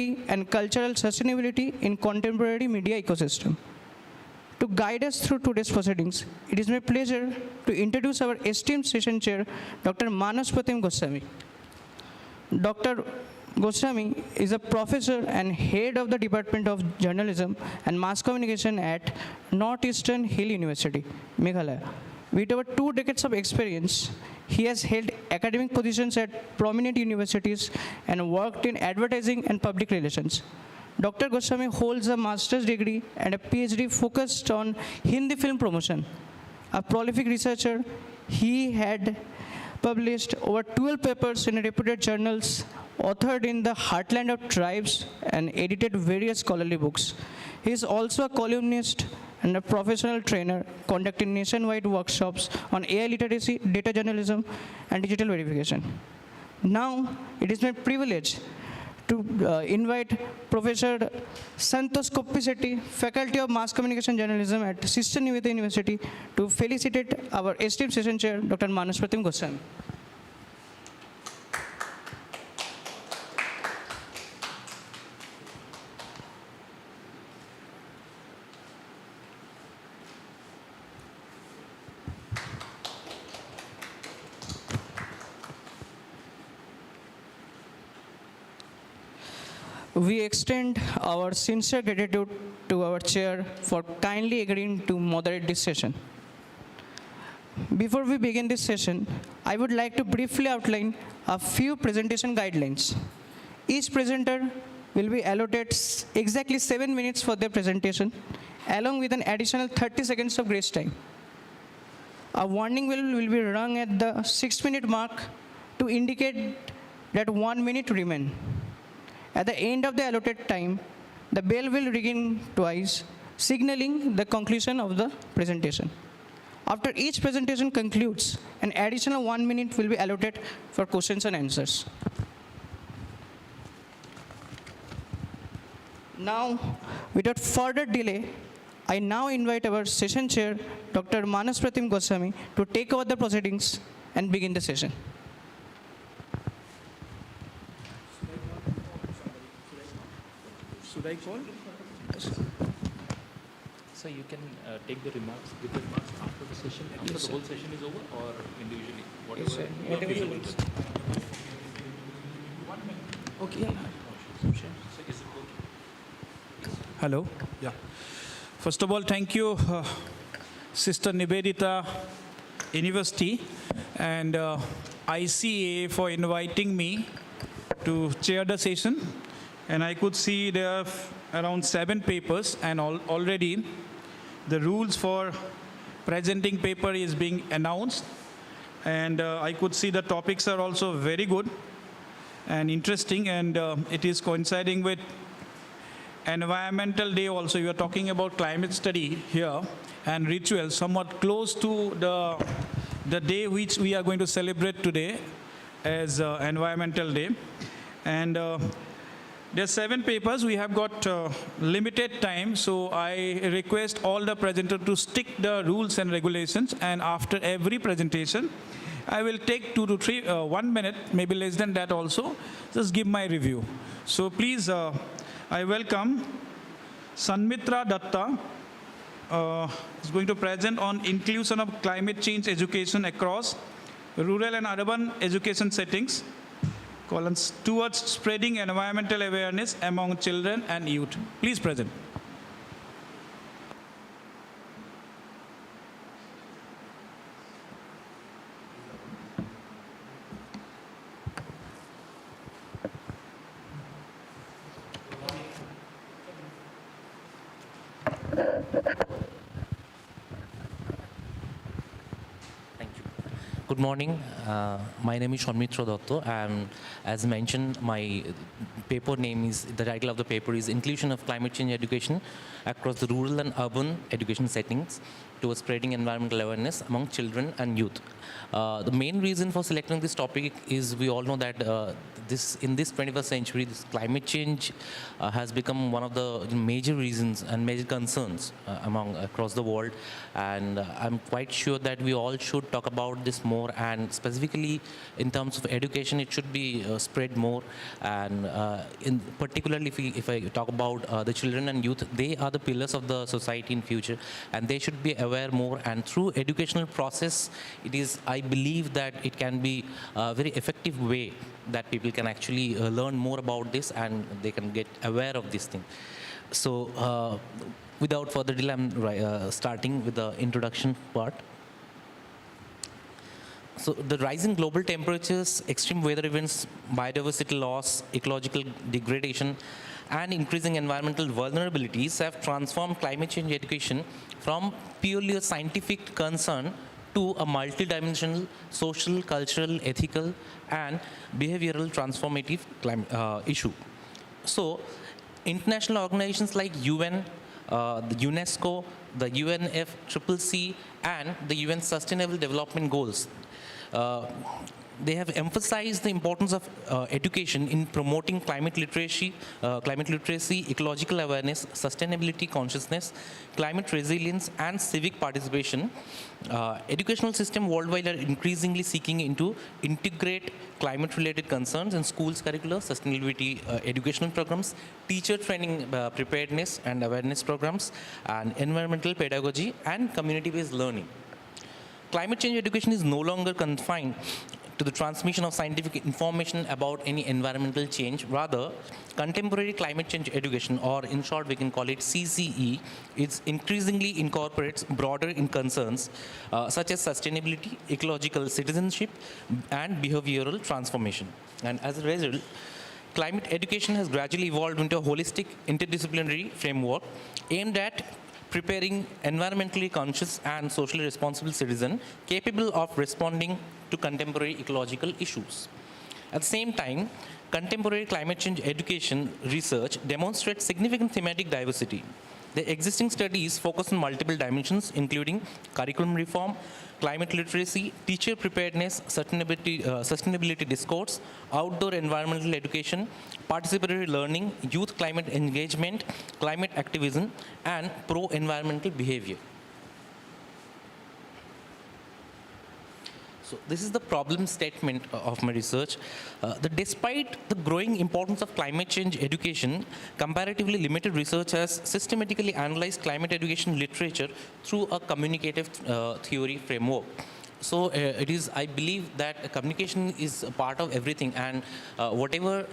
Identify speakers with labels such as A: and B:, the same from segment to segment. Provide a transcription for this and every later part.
A: equity, and cultural sustainability in contemporary media ecosystem. To guide us through today's proceedings, it is my pleasure to introduce our esteemed session chair, Dr. Manas Pratim Goswami. Dr. Goswami is a professor and head of the Department of Journalism and Mass Communication at Northeastern Hill University, Meghalaya. With over 2 decades of experience, he has held academic positions at prominent universities and worked in advertising and public relations. Dr. Goswami holds a master's degree and a PhD focused on Hindi film promotion. A prolific researcher, he had published over 12 papers in reputed journals, authored in the heartland of tribes, and edited various scholarly books. He is also a columnist and a professional trainer, conducting nationwide workshops on AI literacy, data journalism, and digital verification. Now, it is my privilege to invite Professor Santosh Koppisetti, Faculty of Mass Communication Journalism at Sister Nivedita University, to felicitate our esteemed session chair, Dr. Manas Pratim Goswami. We extend our sincere gratitude to our chair for kindly agreeing to moderate this session. Before we begin this session, I would like to briefly outline a few presentation guidelines. Each presenter will be allotted exactly 7 minutes for their presentation, along with an additional 30 seconds of grace time. A warning will be rung at the 6-minute mark to indicate that 1 minute remains. At the end of the allotted time, the bell will ring twice, signaling the conclusion of the presentation. After each presentation concludes, an additional 1 minute will be allotted for questions and answers. Now, without further delay, I now invite our session chair, Dr. Manas Pratim Goswami, to take over the proceedings and begin the session.
B: Should I call?
C: So you can take the remarks, give the remarks after the session, after the whole session is over, or individually? Whatever.
A: Individually.
C: 1 minute.
A: Okay. Yeah.
C: So is it okay?
B: Hello. Yeah. First of all, thank you, Sister Nivedita University and ICA for inviting me to chair the session. And I could see there are around 7 papers, and already the rules for presenting paper is being announced. And I could see the topics are also very good and interesting, and it is coinciding with Environmental Day also. You are talking about climate study here and rituals, somewhat close to the day which we are going to celebrate today as Environmental Day. And there are 7 papers. We have got limited time, so I request all the presenters to stick the rules and regulations. And after every presentation, I will take 2 to 3, 1 minute, maybe less than that also, just give my review. So please, I welcome Sanmitra Datta, is going to present on inclusion of climate change education across rural and urban education settings, towards spreading environmental awareness among children and youth. Please present.
C: Good morning. My name is Sanmitra Datta, and as mentioned, my paper name is, the title of the paper is Inclusion of Climate Change Education Across the Rural and Urban Education Settings Towards Spreading Environmental Awareness Among Children and Youth. The main reason for selecting this topic is we all know that in this 21st century, this climate change has become one of the major reasons and major concerns across the world. And I'm quite sure that we all should talk about this more, and specifically in terms of education, it should be spread more. And particularly if I talk about the children and youth, they are the pillars of the society in future, and they should be aware more. And through educational process, it is, I believe that it can be a very effective way that people can actually learn more about this, and they can get aware of this thing. So without further delay, I'm starting with the introduction part. So the rising global temperatures, extreme weather events, biodiversity loss, ecological degradation, and increasing environmental vulnerabilities have transformed climate change education from purely a scientific concern to a multidimensional social, cultural, ethical, and behavioral transformative issue. So international organizations like UN, the UNESCO, the UNFCCC, and the UN Sustainable Development Goals, they have emphasized the importance of education in promoting climate literacy, ecological awareness, sustainability consciousness, climate resilience, and civic participation. Educational systems worldwide are increasingly seeking to integrate climate-related concerns in schools' curricula, sustainability educational programs, teacher training preparedness and awareness programs, and environmental pedagogy and community-based learning. Climate change education is no longer confined to the transmission of scientific information about any environmental change. Rather, contemporary climate change education, or in short we can call it CCE, it increasingly incorporates broader concerns such as sustainability, ecological citizenship, and behavioral transformation. And as a result, climate education has gradually evolved into a holistic interdisciplinary framework aimed at preparing environmentally conscious and socially responsible citizens capable of responding to contemporary ecological issues. At the same time, contemporary climate change education research demonstrates significant thematic diversity. The existing studies focus on multiple dimensions, including curriculum reform, climate literacy, teacher preparedness, sustainability discourse, outdoor environmental education, participatory learning, youth climate engagement, climate activism, and pro-environmental behavior. So this is the problem statement of my research. That despite the growing importance of climate change education, comparatively limited research has systematically analyzed climate education literature through a communicative theory framework. So it is, I believe that communication is a part of everything, and whatever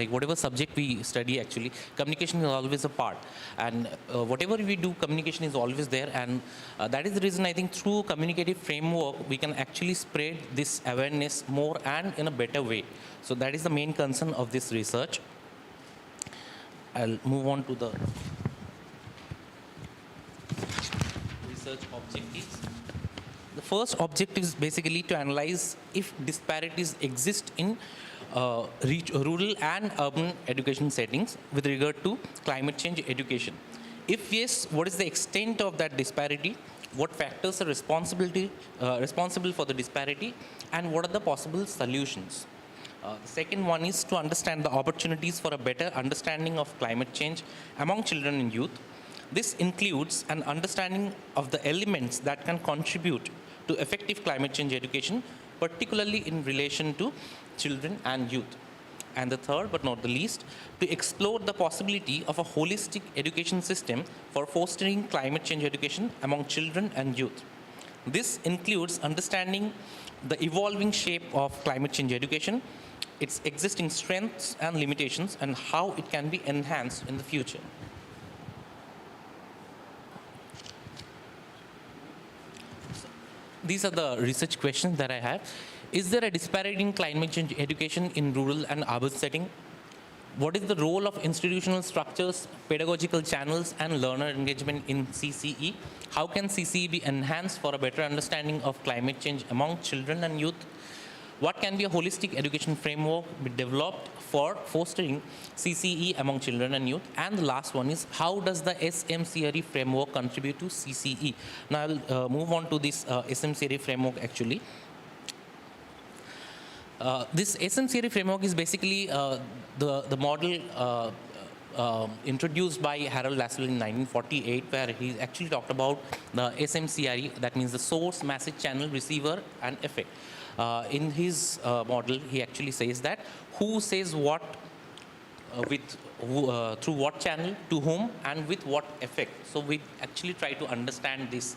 C: whatever subject we study, actually, communication is always a part. And whatever we do, communication is always there, and that is the reason I think through communicative framework, we can actually spread this awareness more and in a better way. So that is the main concern of this research. I'll move on to the research objectives. The first objective is basically to analyze if disparities exist in rural and urban education settings with regard to climate change education. If yes, what is the extent of that disparity? What factors are responsible for the disparity? And what are the possible solutions? The second one is to understand the opportunities for a better understanding of climate change among children and youth. This includes an understanding of the elements that can contribute to effective climate change education, particularly in relation to children and youth. And the third, but not the least, to explore the possibility of a holistic education system for fostering climate change education among children and youth. This includes understanding the evolving shape of climate change education, its existing strengths and limitations, and how it can be enhanced in the future. These are the research questions that I have. Is there a disparity in climate change education in rural and urban setting? What is the role of institutional structures, pedagogical channels, and learner engagement in CCE? How can CCE be enhanced for a better understanding of climate change among children and youth? What can be a holistic education framework be developed for fostering CCE among children and youth? And the last one is, how does the SMCRE framework contribute to CCE? Now I'll move on to this SMCRE framework actually. This SM theory framework is basically the model introduced by Harold Laswell in 1948, where he actually talked about the SMCRE, that means the source, message, channel, receiver, and effect. In his model, he actually says that who says what through what channel, to whom, and with what effect. So we actually try to understand this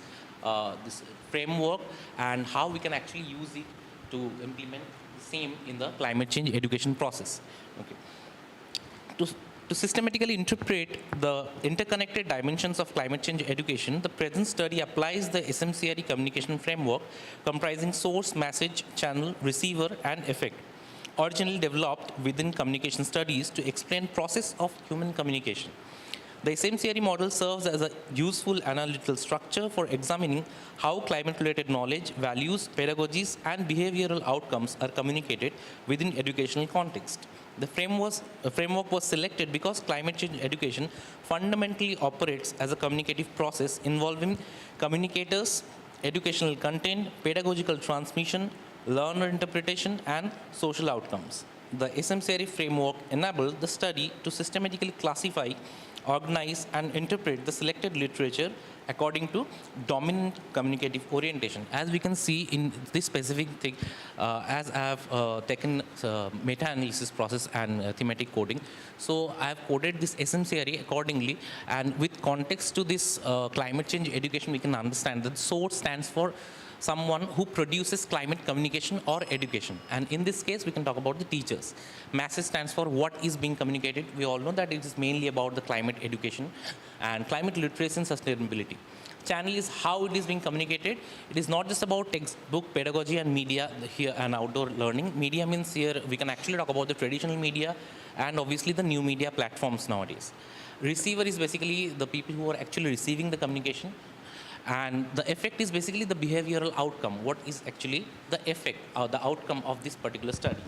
C: framework and how we can actually use it to implement the same in the climate change education process. Okay. To systematically interpret the interconnected dimensions of climate change education, the present study applies the SMCRE communication framework comprising source, message, channel, receiver, and effect, originally developed within communication studies to explain process of human communication. The SMCRE model serves as a useful analytical structure for examining how climate-related knowledge, values, pedagogies, and behavioral outcomes are communicated within educational context. The framework was selected because climate change education fundamentally operates as a communicative process involving communicators, educational content, pedagogical transmission, learner interpretation, and social outcomes. The SMCRE framework enabled the study to systematically classify, organize, and interpret the selected literature according to dominant communicative orientation. As we can see in this specific thing, as I have taken meta-analysis process and thematic coding, so I have coded this SMCRE accordingly, and with context to this climate change education, we can understand that SOAR stands for someone who produces climate communication or education. And in this case, we can talk about the teachers. MASSES stands for what is being communicated. We all know that it is mainly about the climate education and climate literacy and sustainability. Channel is how it is being communicated. It is not just about textbook, pedagogy, and media here and outdoor learning. Media means here we can actually talk about the traditional media and obviously the new media platforms nowadays. Receiver is basically the people who are actually receiving the communication. And the effect is basically the behavioral outcome. What is actually the effect or the outcome of this particular study?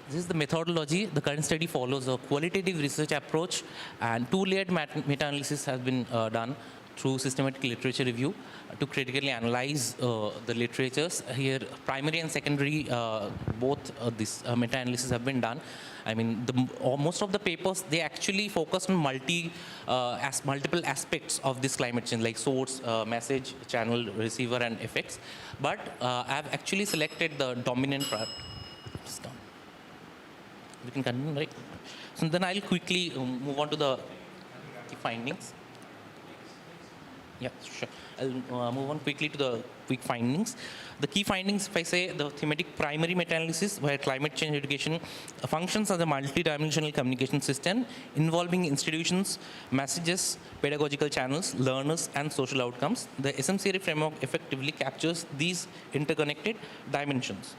C: This is the methodology. The current study follows a qualitative research approach, and two-layered meta-analysis has been done through systematic literature review to critically analyze the literatures. Here, primary and secondary, both this meta-analysis have been done. I mean, most of the papers, they actually focus on multiple aspects of this climate change, like source, message, channel, receiver, and effects. But I've actually selected the dominant part. We can continue, right? So then I'll quickly move on to the findings. Yeah, sure. I'll move on quickly to the quick findings. The key findings, if I say the thematic primary meta-analysis, where climate change education functions as a multi-dimensional communication system involving institutions, messages, pedagogical channels, learners, and social outcomes. The SMCRE framework effectively captures these interconnected dimensions.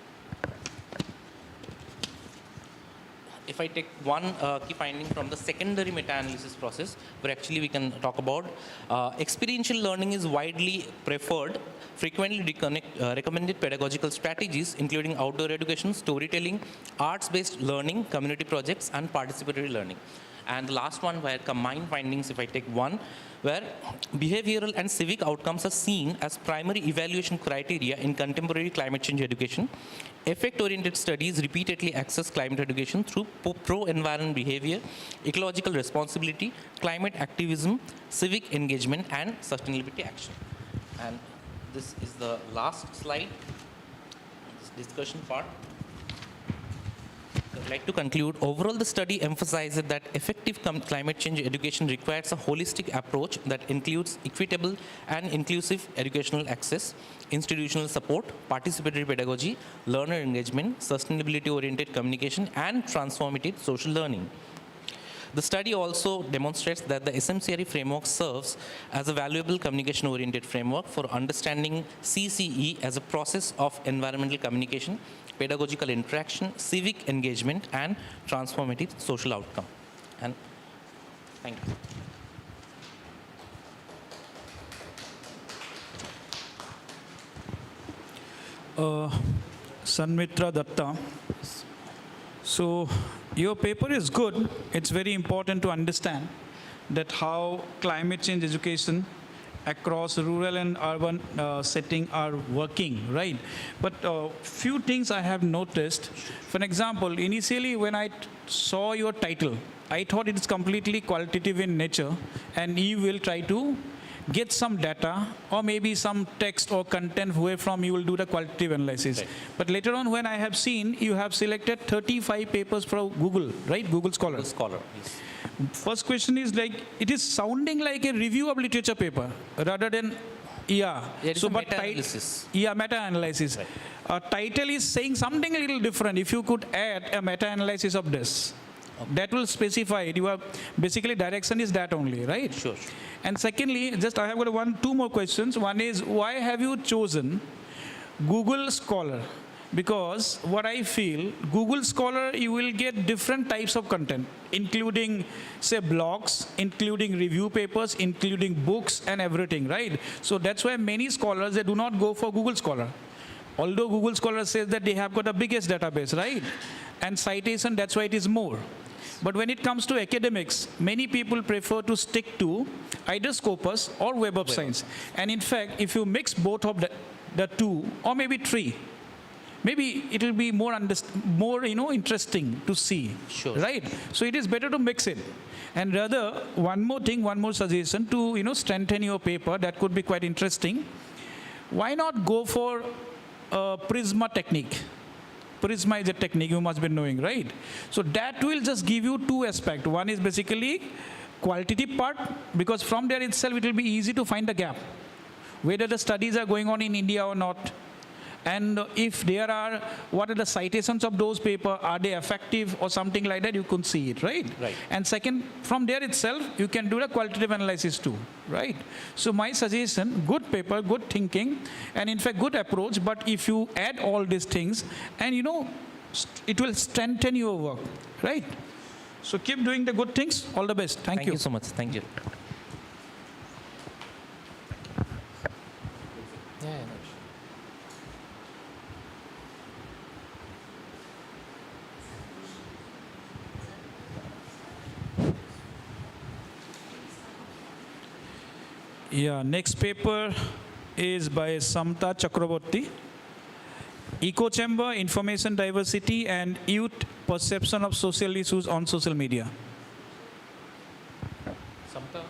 C: If I take one key finding from the secondary meta-analysis process, where actually we can talk about experiential learning is widely preferred, frequently recommended pedagogical strategies, including outdoor education, storytelling, arts-based learning, community projects, and participatory learning. And the last one, where combined findings, if I take one, where behavioral and civic outcomes are seen as primary evaluation criteria in contemporary climate change education. Effect-oriented studies repeatedly assess climate education through pro-environment behavior, ecological responsibility, climate activism, civic engagement, and sustainability action. And this is the last slide, this discussion part. I'd like to conclude. Overall, the study emphasizes that effective climate change education requires a holistic approach that includes equitable and inclusive educational access, institutional support, participatory pedagogy, learner engagement, sustainability-oriented communication, and transformative social learning. The study also demonstrates that the SMCRE framework serves as a valuable communication-oriented framework for understanding CCE as a process of environmental communication, pedagogical interaction, civic engagement, and transformative social outcome. And thank you.
B: Sanmitra Datta. So your paper is good. It's very important to understand. that how climate change education across rural and urban setting are working, right? But few things I have noticed. For example, initially when I saw your title, I thought it is completely qualitative in nature, and you will try to get some data or maybe some text or content where from you will do the qualitative analysis.
C: Right.
B: But later on when I have seen, you have selected 35 papers from Google, right? Google Scholar.
C: Google Scholar, yes.
B: First question is like, it is sounding like a review of literature paper rather than, yeah.
C: It is a
B: but
C: meta-analysis.
B: Yeah, meta-analysis.
C: Right.
B: Title is saying something a little different. If you could add a meta-analysis of this, that will specify it. You are basically direction is that only, right?
C: Sure.
B: And secondly, just I have got two more questions. One is, why have you chosen Google Scholar? Because what I feel, Google Scholar, you will get different types of content, including, say, blogs, including review papers, including books and everything, right? So that's why many scholars, they do not go for Google Scholar. Although Google Scholar says that they have got the biggest database, right? And citation, that's why it is more. But when it comes to academics, many people prefer to stick to either Scopus or Web of Science. And in fact, if you mix both of the two, or maybe three, maybe it will be more interesting to see,
C: Sure.
B: right? So it is better to mix it. And rather, one more suggestion to strengthen your paper that could be quite interesting. Why not go for Prisma technique? Prisma is a technique you must be knowing, right? So that will just give you two aspects. One is basically qualitative part, because from there itself it will be easy to find the gap, whether the studies are going on in India or not. And if there are, what are the citations of those papers? Are they effective or something like that? You could see it, right?
C: Right.
B: And second, from there itself, you can do the qualitative analysis too, right? So my suggestion, good paper, good thinking, and in fact, good approach. But if you add all these things, and it will strengthen your work, right? So keep doing the good things. All the best. Thank you.
C: Thank you so much. Thank you.
B: Yeah, next paper is by Samta Chakraborty. Echo Chamber, Information Diversity and Youth Perception of Social Issues on Social Media.
C: Samta?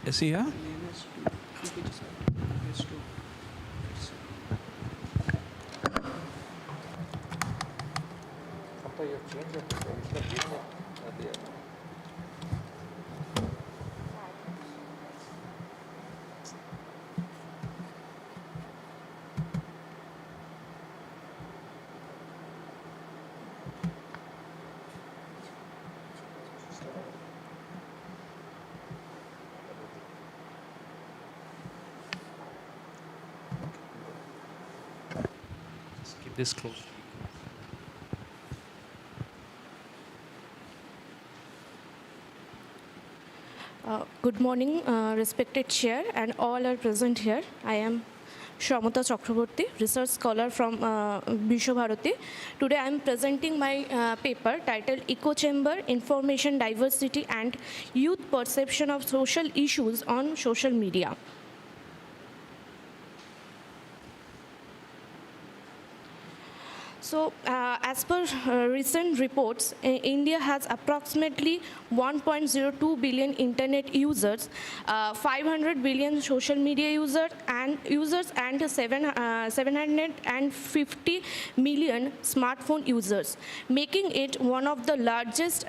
B: Is he here?
C: Keep this close.
D: Good morning, respected chair and all are present here. I am Shamata Chakraborty, research scholar from Bishwabharati. Today I am presenting my paper titled Echo Chamber, Information Diversity and Youth Perception of Social Issues on Social Media. So, as per recent reports, India has approximately 1.02 billion internet users, 500 billion social media users, and 750 million smartphone users, making it one of the largest,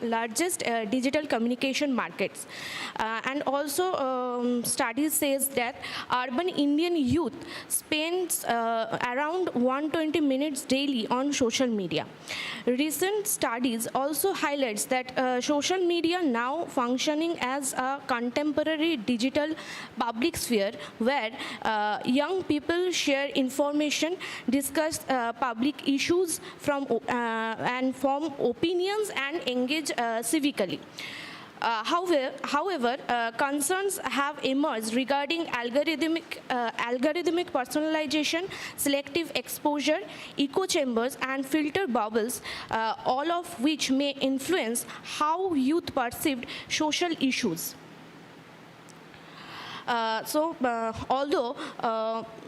D: largest digital communication markets. And also, studies says that urban Indian youth spends around 120 minutes daily on social media. Recent studies also highlights that social media now functioning as a contemporary digital public sphere where young people share information, discuss public issues and form opinions and engage civically. However, concerns have emerged regarding algorithmic personalization, selective exposure, echo chambers, and filter bubbles, all of which may influence how youth perceived social issues. Although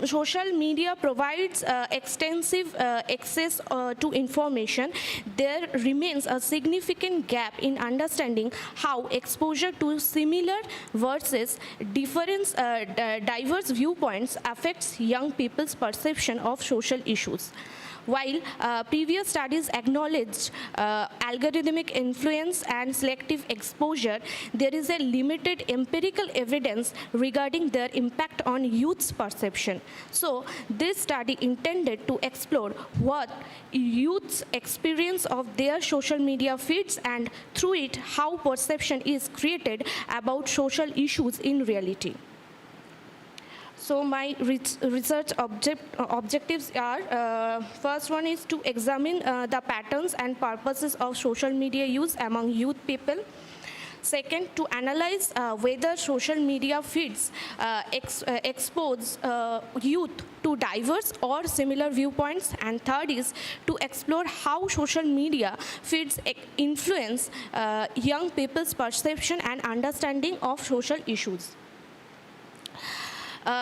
D: social media provides extensive access to information, there remains a significant gap in understanding how exposure to similar versus diverse viewpoints affects young people's perception of social issues. While previous studies acknowledged algorithmic influence and selective exposure, there is a limited empirical evidence regarding their impact on youth's perception. So, this study intended to explore what youth's experience of their social media feeds and through it how perception is created about social issues in reality. So my research objectives are, first one is to examine the patterns and purposes of social media use among youth people. Second, to analyze whether social media feeds expose youth to diverse or similar viewpoints. And third is to explore how social media feeds influence young people's perception and understanding of social issues.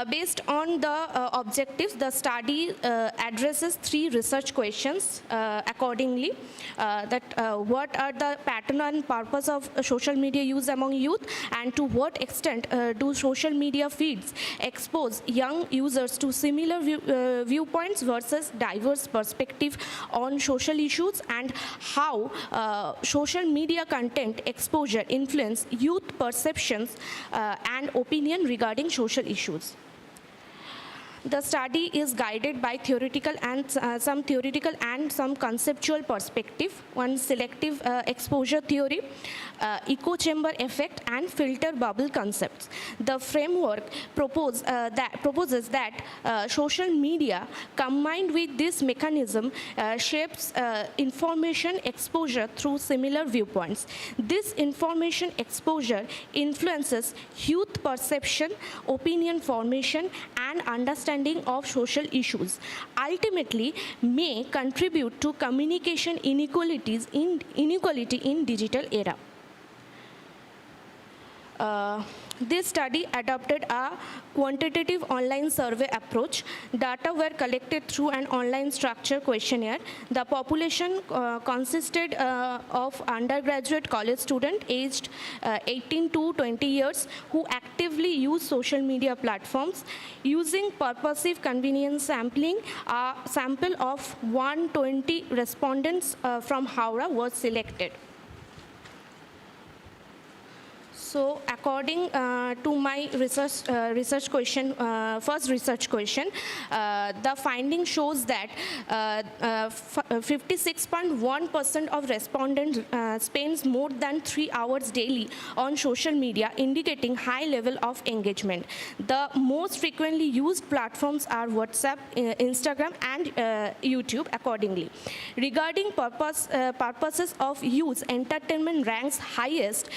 D: Based on the objectives, the study addresses 3 research questions accordingly. What are the pattern and purpose of social media use among youth, and to what extent do social media feeds expose young users to similar viewpoints versus diverse perspective on social issues, and how social media content exposure influence youth perceptions and opinion regarding social issues. The study is guided by theoretical and some conceptual perspective. One, selective exposure theory, echo chamber effect, and filter bubble concepts. The framework proposes that social media combined with this mechanism shapes information exposure through similar viewpoints. This information exposure influences youth perception, opinion formation, and understanding of social issues, ultimately may contribute to communication inequality in digital era. This study adopted a quantitative online survey approach. Data were collected through an online structure questionnaire. The population consisted of undergraduate college students aged 18 to 20 years who actively use social media platforms. Using purposive convenience sampling, a sample of 120 respondents from Howrah was selected. So, according to my research question, first research question, the finding shows that 56.1% of respondents spends more than 3 hours daily on social media, indicating high level of engagement. The most frequently used platforms are WhatsApp, Instagram, and YouTube, accordingly. Regarding purposes of use, entertainment ranks highest,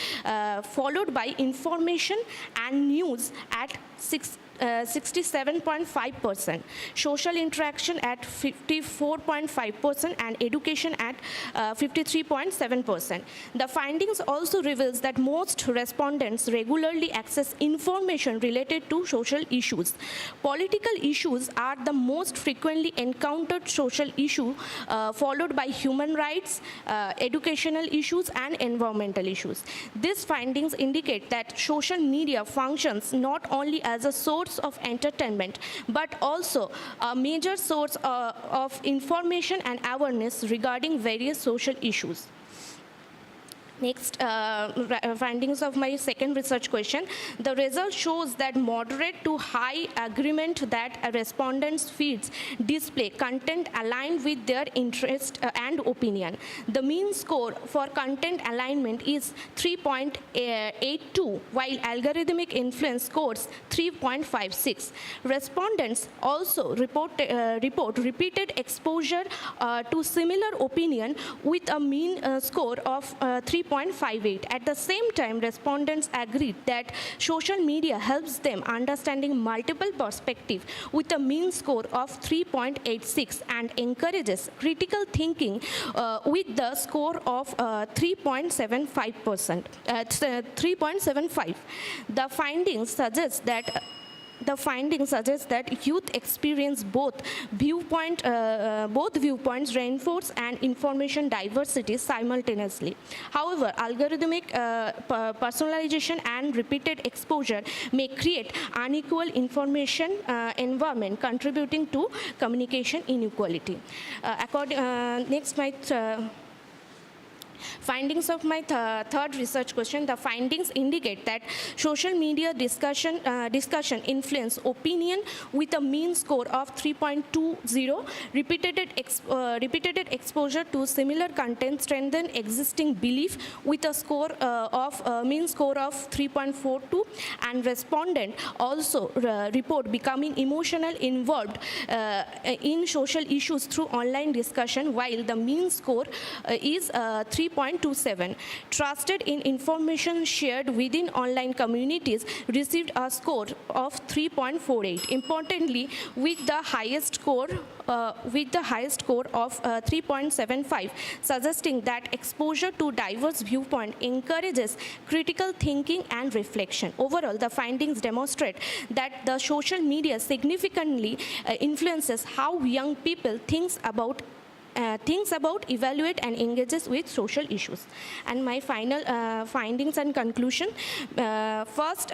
D: followed by information and news at 67.5%, social interaction at 54.5%, and education at 53.7%. The findings also reveals that most respondents regularly access information related to social issues. Political issues are the most frequently encountered social issue, followed by human rights, educational issues, and environmental issues. These findings indicate that social media functions not only as a source of entertainment, but also a major source of information and awareness regarding various social issues. Next, findings of my second research question. The result shows that moderate to high agreement that respondents' feeds display content aligned with their interest and opinion. The mean score for content alignment is 3.82, while algorithmic influence scores 3.56. Respondents also report repeated exposure to similar opinion with a mean score of 3.86. 3.58. At the same time, respondents agreed that social media helps them understanding multiple perspectives with a mean score of 3.86 and encourages critical thinking with the score of 3.75. The findings suggest that youth experience both viewpoints reinforce and information diversity simultaneously. However, algorithmic personalization and repeated exposure may create unequal information environment, contributing to communication inequality. Next, my findings of my third research question. The findings indicate that social media discussion influence opinion with a mean score of 3.20. Repeated exposure to similar content strengthen existing belief with a score mean score of 3.42, and respondent also report becoming emotional involved in social issues through online discussion, while the mean score is 3.27. Trusted in information shared within online communities received a score of 3.48. Importantly, with the highest score of 3.75, suggesting that exposure to diverse viewpoint encourages critical thinking and reflection. Overall, the findings demonstrate that the social media significantly influences how young people thinks about, evaluate, and engages with social issues. And my final findings and conclusion. First,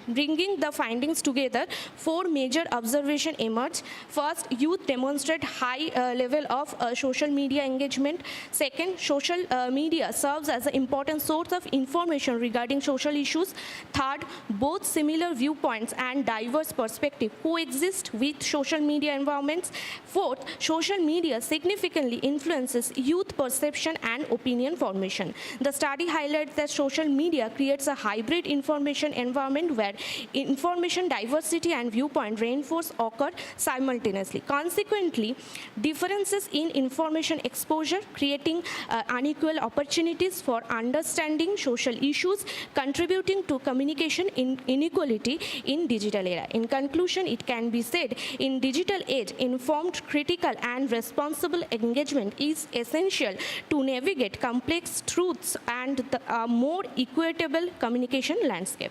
D: bringing the findings together, 4 major observations emerge. First, youth demonstrate high level of social media engagement. Second, social media serves as an important source of information regarding social issues. Third, both similar viewpoints and diverse perspectives coexist with social media environments. Fourth, social media significantly influences youth perception and opinion formation. The study highlights that social media creates a hybrid information environment where information diversity and viewpoint reinforce occur simultaneously. Consequently, differences in information exposure creating unequal opportunities for understanding social issues, contributing to communication inequality in digital era. In conclusion, it can be said, in digital age, informed, critical, and responsible engagement is essential to navigate complex truths and a more equitable communication landscape.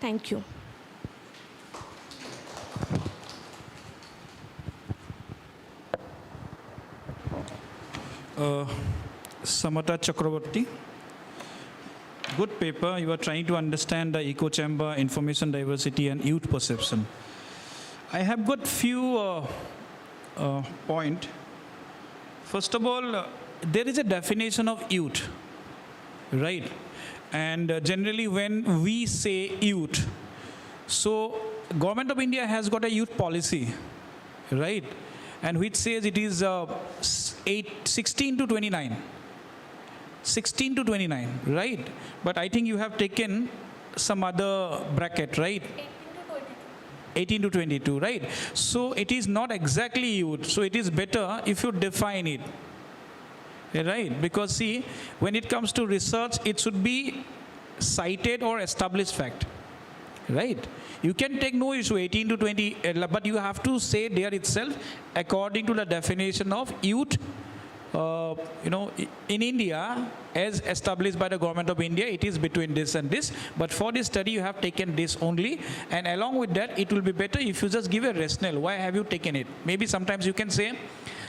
D: Thank you.
B: Samata Chakraborty. Good paper. You are trying to understand the echo chamber, information diversity, and youth perception. I have got few point. First of all, there is a definition of youth, right? And generally when we say youth, so Government of India has got a youth policy, right? And which says it is 16 to 29. 16 to 29, right? But I think you have taken some other bracket, right? 18 to 22, right? So it is not exactly youth. So it is better if you define it, right? Because see, when it comes to research, it should be cited or established fact, right? You can take no issue 18 to 20, but you have to say there itself, according to the definition of youth, in India, as established by the Government of India, it is between this and this. But for this study, you have taken this only. And along with that, it will be better if you just give a rationale. Why have you taken it? Maybe sometimes you can say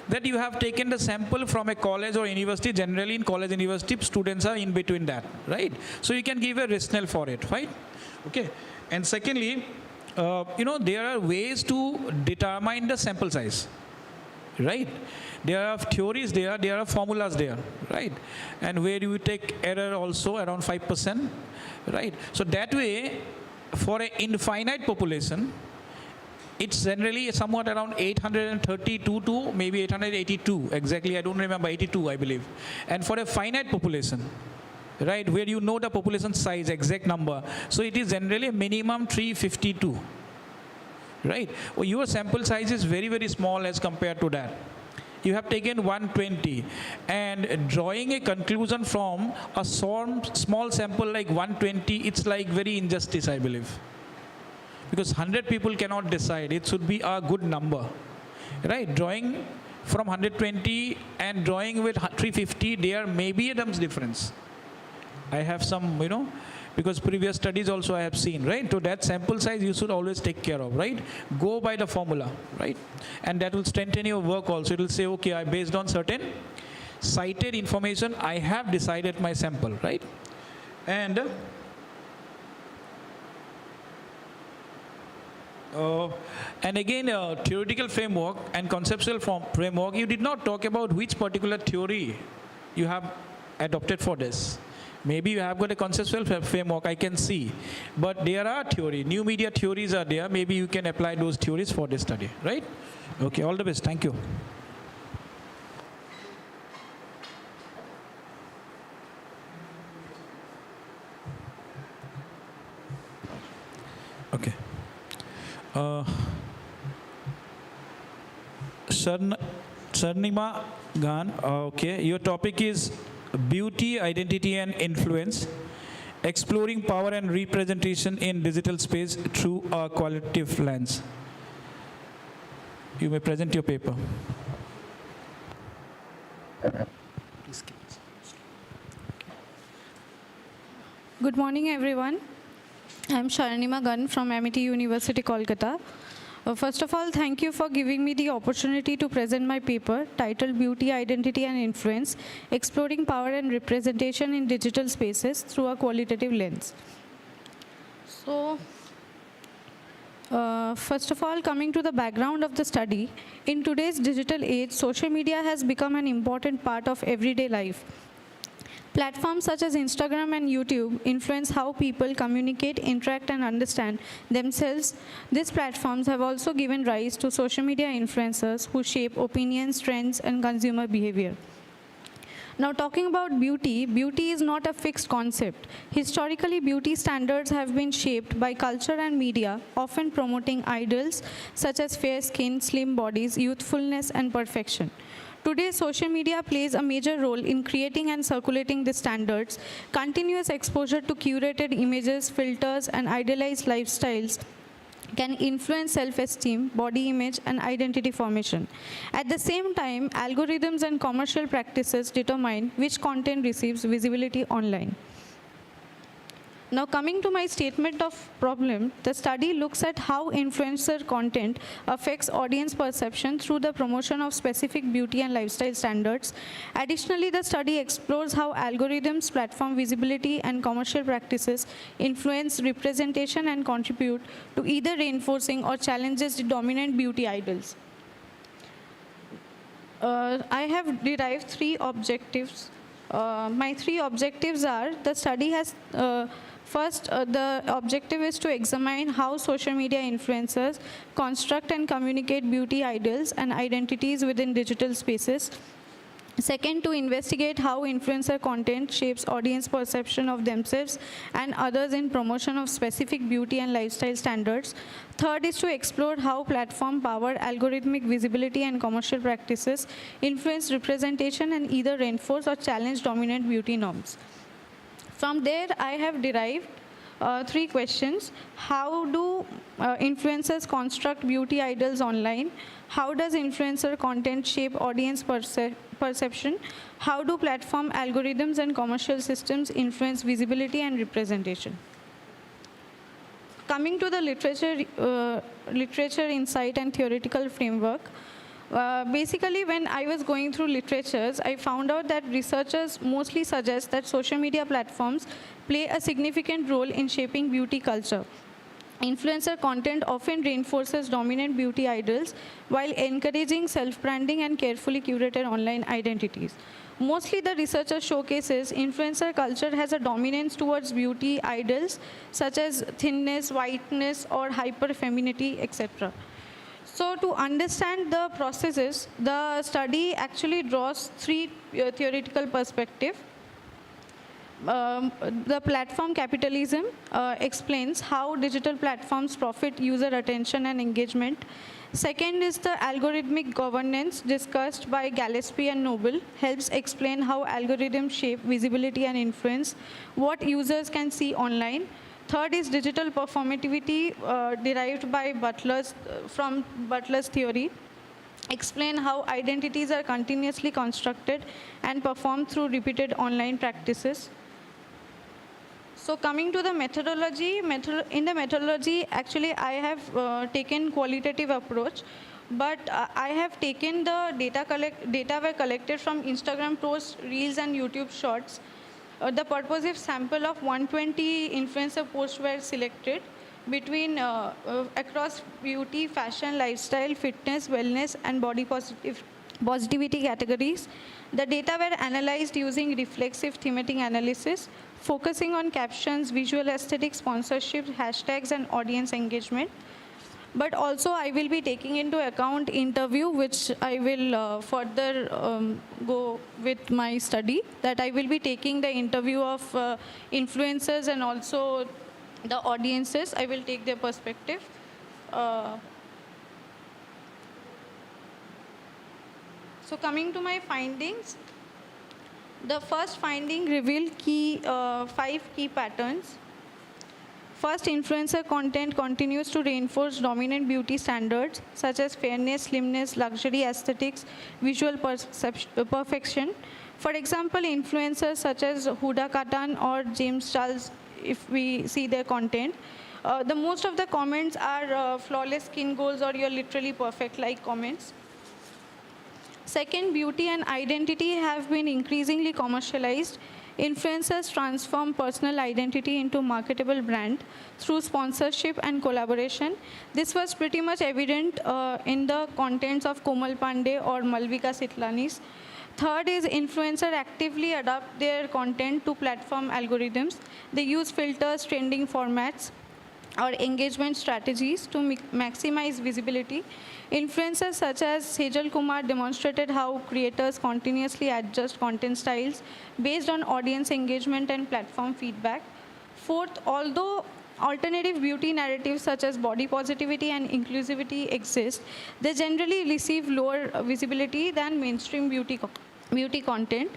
B: that you have taken the sample from a college or university. Generally, in college and university, students are in between that, right? So you can give a rationale for it, right? Okay. And secondly, there are ways to determine the sample size, right? There are theories there are formulas there, right? And where you take error also around 5%, right? So that way, for an infinite population, it's generally somewhat around 832 to maybe 882, exactly, I don't remember, 82 I believe. And for a finite population, right, where you know the population size, exact number, so it is generally a minimum 352. Right? Well, your sample size is very, very small as compared to that. you have taken 120, and drawing a conclusion from a small sample like 120, it's like very injustice, I believe. Because 100 people cannot decide. It should be a good number, right? Drawing from 120 and drawing with 350, there may be a terms difference. I have some, because previous studies also I have seen, right? So that sample size you should always take care of, right? Go by the formula, right? And that will strengthen your work also. It will say, okay, based on certain cited information, I have decided my sample, right? And again, theoretical framework and conceptual framework, you did not talk about which particular theory you have adopted for this. Maybe you have got a conceptual framework, I can see. But there are theory, new media theories are there. Maybe you can apply those theories for this study, right? Okay, all the best. Thank you. Okay. Sharnima Gan, okay, your topic is beauty, identity and influence, exploring power and representation in digital space through a qualitative lens. You may present your paper.
E: Good morning, everyone. I'm Sharnima Gan from MIT University, Kolkata. First of all, thank you for giving me the opportunity to present my paper titled Beauty, Identity and Influence, Exploring Power and Representation in Digital Spaces Through a Qualitative Lens. So, first of all, coming to the background of the study, in today's digital age, social media has become an important part of everyday life. Platforms such as Instagram and YouTube influence how people communicate, interact, and understand themselves. These platforms have also given rise to social media influencers who shape opinions, trends, and consumer behavior. Now, talking about beauty, beauty is not a fixed concept. Historically, beauty standards have been shaped by culture and media, often promoting ideals such as fair skin, slim bodies, youthfulness, and perfection. Today, social media plays a major role in creating and circulating these standards. Continuous exposure to curated images, filters, and idealized lifestyles can influence self-esteem, body image, and identity formation. At the same time, algorithms and commercial practices determine which content receives visibility online. Now, coming to my statement of problem, the study looks at how influencer content affects audience perception through the promotion of specific beauty and lifestyle standards. Additionally, the study explores how algorithms, platform visibility, and commercial practices influence representation and contribute to either reinforcing or challenges the dominant beauty ideals. I have derived 3 objectives. My 3 objectives are, the study has first, the objective is to examine how social media influencers construct and communicate beauty ideals and identities within digital spaces. Second, to investigate how influencer content shapes audience perception of themselves and others in promotion of specific beauty and lifestyle standards. Third is to explore how platform power, algorithmic visibility, and commercial practices influence representation and either reinforce or challenge dominant beauty norms. From there, I have derived 3 questions. How do influencers construct beauty idols online? How does influencer content shape audience perception? How do platform algorithms and commercial systems influence visibility and representation? Coming to the literature insight and theoretical framework, basically, when I was going through literatures, I found out that researchers mostly suggest that social media platforms play a significant role in shaping beauty culture. Influencer content often reinforces dominant beauty ideals while encouraging self-branding and carefully curated online identities. Mostly, the researcher showcases influencer culture has a dominance towards beauty ideals such as thinness, whiteness, or hyper-femininity, etc. So to understand the processes, the study actually draws 3 theoretical perspectives. The platform capitalism explains how digital platforms profit user attention and engagement. Second is the algorithmic governance discussed by Gillespie and Noble, helps explain how algorithms shape visibility and influence what users can see online. Third is digital performativity derived by from Butler's theory, explain how identities are continuously constructed and performed through repeated online practices. So coming to the methodology, in the methodology, actually I have taken qualitative approach, but I have taken the data were collected from Instagram posts, Reels and YouTube Shorts. The purposive sample of 120 influencer posts were selected between across beauty, fashion, lifestyle, fitness, wellness, and body positivity categories. The data were analyzed using reflexive thematic analysis, focusing on captions, visual aesthetics, sponsorship, hashtags, and audience engagement. But also, I will be taking into account interview, which I will further go with my study, that I will be taking the interview of influencers and also the audiences. I will take their perspective. So coming to my findings, the first finding revealed 5 key patterns. First, influencer content continues to reinforce dominant beauty standards such as fairness, slimness, luxury, aesthetics, visual perfection. For example, influencers such as Huda Kattan or James Charles, if we see their content, the most of the comments are flawless skin goals or you're literally perfect like comments. Second, beauty and identity have been increasingly commercialized. Influencers transform personal identity into marketable brand through sponsorship and collaboration. This was pretty much evident in the contents of Komal Pandey or Malvika Sitlani's. Third is influencers actively adapt their content to platform algorithms. They use filters, trending formats, or engagement strategies to maximize visibility. Influencers such as Sejal Kumar demonstrated how creators continuously adjust content styles based on audience engagement and platform feedback. Fourth, although alternative beauty narratives such as body positivity and inclusivity exist, they generally receive lower visibility than mainstream beauty content.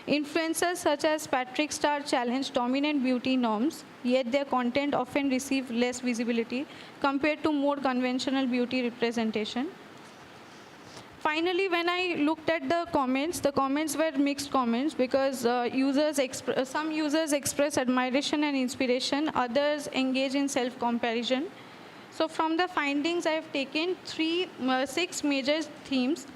E: Influencers such as Patrick Star challenge dominant beauty norms, yet their content often receive less visibility compared to more conventional beauty representation. Finally, when I looked at the comments were mixed comments because some users express admiration and inspiration, others engage in self-comparison. So from the findings, I have taken 6 major themes: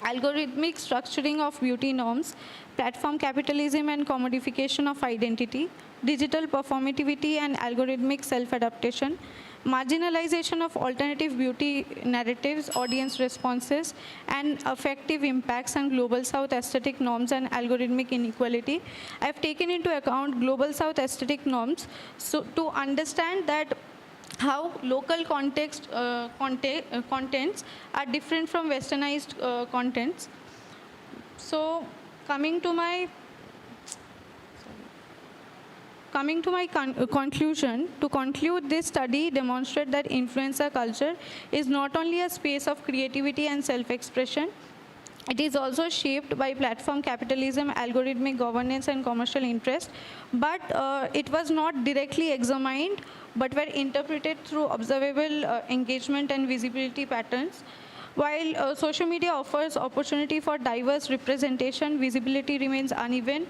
E: algorithmic structuring of beauty norms, platform capitalism and commodification of identity, digital performativity and algorithmic self-adaptation, marginalization of alternative beauty narratives, audience responses, and effective impacts on global south aesthetic norms and algorithmic inequality. I have taken into account global south aesthetic norms so to understand that how local contents are different from westernized contents. So coming to my conclusion, to conclude, this study demonstrates that influencer culture is not only a space of creativity and self-expression, it is also shaped by platform capitalism, algorithmic governance, and commercial interest. But it was not directly examined, but were interpreted through observable engagement and visibility patterns. While social media offers opportunity for diverse representation, visibility remains uneven.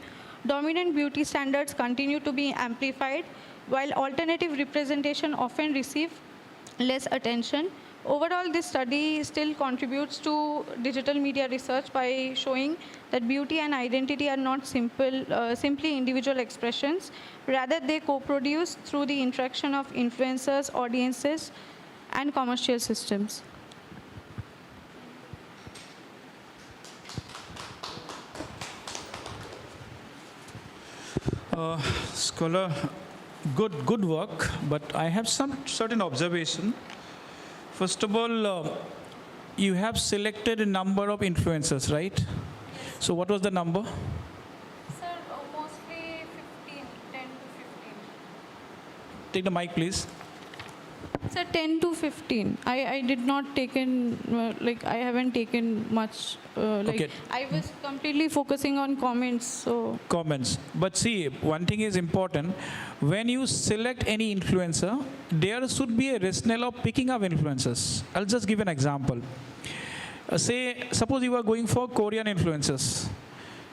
E: Dominant beauty standards continue to be amplified, while alternative representation often receive less attention. Overall, this study still contributes to digital media research by showing that beauty and identity are not simply individual expressions. Rather, they co-produce through the interaction of influencers, audiences, and commercial systems.
B: Scholar, good work, but I have some certain observation. First of all, you have selected a number of influencers, right? So what was the number?
E: Sir, mostly 50
B: take the mic, please.
E: Sir, 10 to 15. I did not taken, like, I haven't taken much.
B: Okay.
E: I was completely focusing on comments, so.
B: Comments. But see, one thing is important. When you select any influencer, there should be a rationale of picking up influencers. I'll just give an example. Suppose you are going for Korean influencers.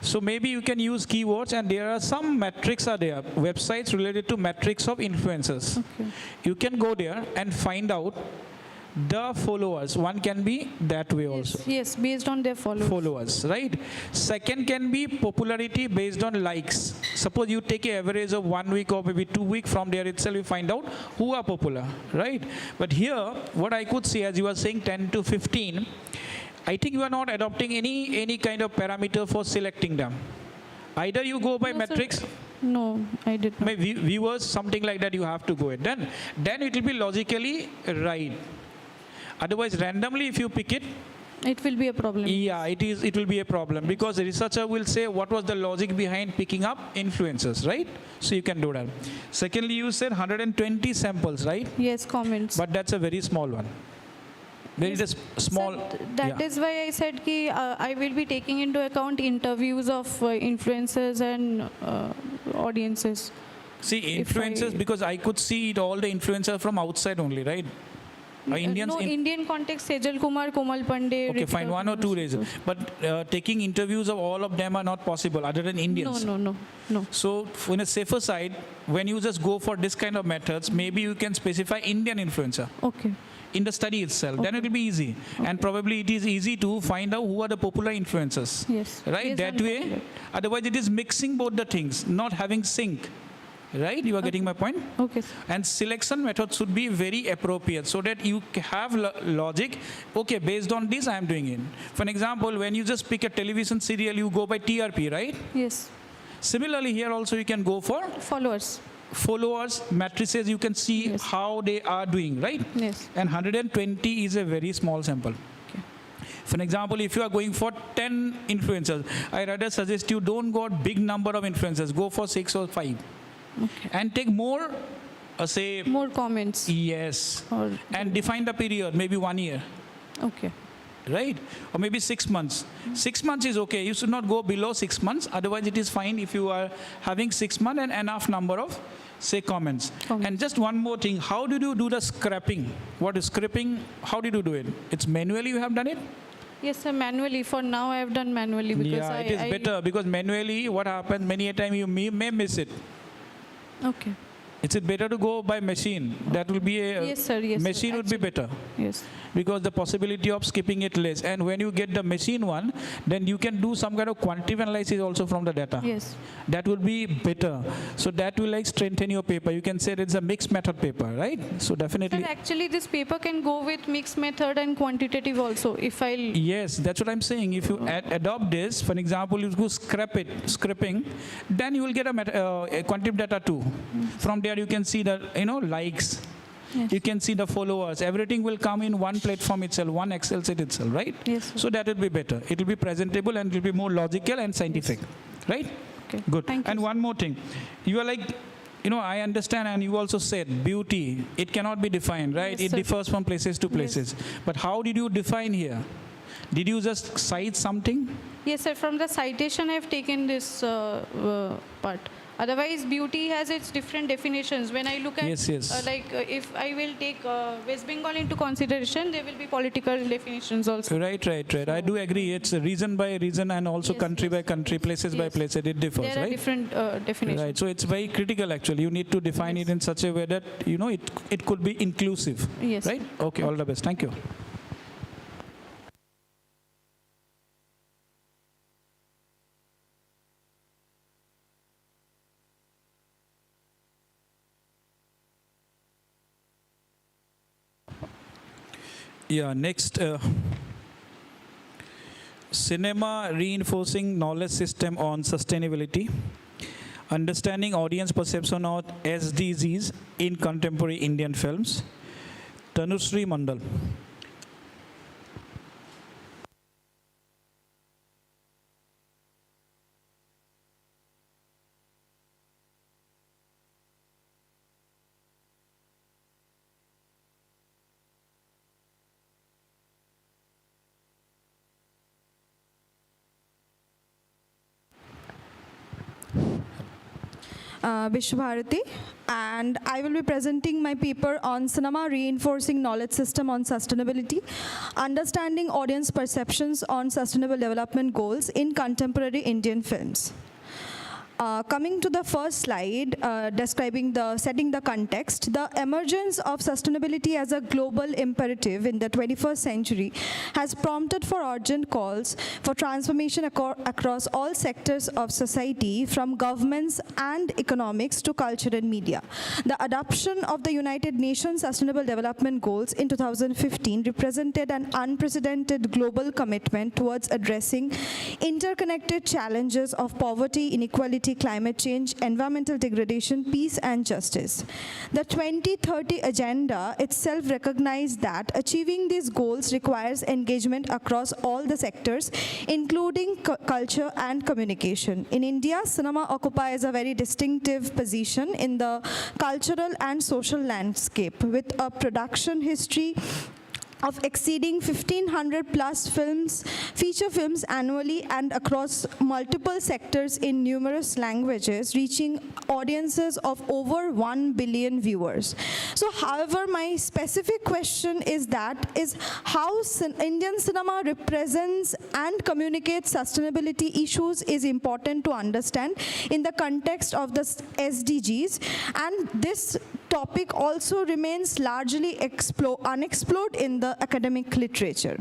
B: So maybe you can use keywords, and there are some metrics are there, websites related to metrics of influencers.
E: Okay.
B: You can go there and find out the followers. One can be that way also.
E: Yes, based on their followers.
B: Right? Second can be popularity based on likes. Suppose you take an average of 1 week or maybe 2 weeks, from there itself you find out who are popular, right? But here, what I could see, as you are saying 10 to 15, I think you are not adopting any kind of parameter for selecting them. Either you go by
E: No, sir.
B: metrics,
E: No, I did not.
B: my viewers, something like that you have to go with. Then it will be logically right. Otherwise, randomly if you pick it,
E: It will be a problem.
B: yeah, it will be a problem, because the researcher will say what was the logic behind picking up influencers, right? So you can do that. Secondly, you said 120 samples, right?
E: Yes, comments.
B: But that's a very small one. There is a small.
E: Sir, that
B: yeah.
E: is why I said ki, I will be taking into account interviews of influencers and audiences.
B: See,
E: if
B: influencers,
E: I-
B: because I could see it all the influencers from outside only, right? Indians.
E: No, Indian context, Sejal Kumar, Komal Pandey.
B: Okay,
E: Ritika
B: fine, one or two
E: Kumar.
B: reasons. But taking interviews of all of them are not possible, other than Indians.
E: No.
B: So, in a safer side, when you just go for this kind of methods, maybe you can specify Indian influencer
E: Okay.
B: in the study itself. Then it will be easy. And probably it is easy to find out who are the popular influencers.
E: Yes.
B: Right?
E: Yes,
B: That
E: I'm
B: way.
E: popular.
B: Otherwise, it is mixing both the things, not having sync. Right? You are getting my point?
E: Okay. Sir.
B: And selection method should be very appropriate, so that you have logic. Okay, based on this, I am doing it. For an example, when you just pick a television serial, you go by TRP, right?
E: Yes.
B: Similarly, here also you can go for
E: Followers.
B: followers, matrices. You can see
E: Yes.
B: how they are doing, right?
E: Yes.
B: And 120 is a very small sample.
E: Okay.
B: For an example, if you are going for 10 influencers, I rather suggest you don't go big number of influencers. Go for 6 or 5.
E: Okay.
B: And take more, say,
E: More comments.
B: yes.
E: Or
B: And define the period, maybe 1 year,
E: okay.
B: right? Or maybe 6 months. 6 months is okay. You should not go below 6 months. Otherwise, it is fine if you are having 6 months and enough number of, say, comments.
E: Comments.
B: And just one more thing. How did you do the scraping? What is scraping? How did you do it? It's manually you have done it?
E: Yes, sir. Manually. For now, I have done manually because
B: Yeah, it is better, because manually what happens, many a time you may miss it.
E: Okay.
B: Is it better to go by machine? That will be a
E: Yes, sir. Yes. sir.
B: machine would be
E: Actually,
B: better,
E: Yes.
B: because the possibility of skipping it less. And when you get the machine one, then you can do some kind of quantitative analysis also from the data.
E: Yes.
B: That will be better. So that will like strengthen your paper. You can say it's a mixed method paper, right? So
E: Sir,
B: definitely.
E: actually, this paper can go with mixed method and quantitative also. If I'll.
B: Yes, that's what I'm saying. If you adopt this, for example, you go scraping, then you will get a quantitative data too. From there, you can see the likes.
E: Yes.
B: You can see the followers. Everything will come in one platform itself, one Excel sheet itself, right?
E: Yes, sir.
B: So that will be better. It will be presentable and it will be more logical and scientific, right?
E: Okay.
B: Good.
E: Thank you,
B: And
E: sir.
B: one more thing. You are like, I understand, and you also said beauty, it cannot be defined, right?
E: Yes,
B: It
E: sir.
B: differs from places to places. But how did you define here? Did you just cite something?
E: Yes, sir. From the citation, I have taken this part. Otherwise, beauty has its different definitions. When I look at,
B: Yes, yes.
E: if I will take West Bengal into consideration, there will be political definitions also.
B: Right. I do agree. It's region by region and also
E: Yes,
B: country by
E: yes.
B: country, places by
E: Yes.
B: places. It differs,
E: There are
B: right?
E: different definitions.
B: Right. So it's very critical actually. You need to define it in such a way that, it could be inclusive.
E: Yes.
B: Right? Okay, all the best. Thank you. Yeah, next, cinema reinforcing knowledge system on sustainability, understanding audience perception of SDGs in contemporary Indian films. Tanushree Mandal.
F: Vishwabharati, and I will be presenting my paper on cinema reinforcing knowledge system on sustainability, understanding audience perceptions on sustainable development goals in contemporary Indian films. Coming to the first slide, setting the context, the emergence of sustainability as a global imperative in the 21st century has prompted for urgent calls for transformation across all sectors of society, from governments and economics to culture and media. The adoption of the United Nations Sustainable Development Goals in 2015 represented an unprecedented global commitment towards addressing interconnected challenges of poverty, inequality, climate change, environmental degradation, peace, and justice. The 2030 Agenda itself recognized that achieving these goals requires engagement across all the sectors, including culture and communication. In India, cinema occupies a very distinctive position in the cultural and social landscape, with a production history of exceeding 1,500 plus feature films annually and across multiple sectors in numerous languages, reaching audiences of over 1 billion viewers. So, however, my specific question is how Indian cinema represents and communicates sustainability issues is important to understand in the context of the SDGs, and this topic also remains largely unexplored in the academic literature.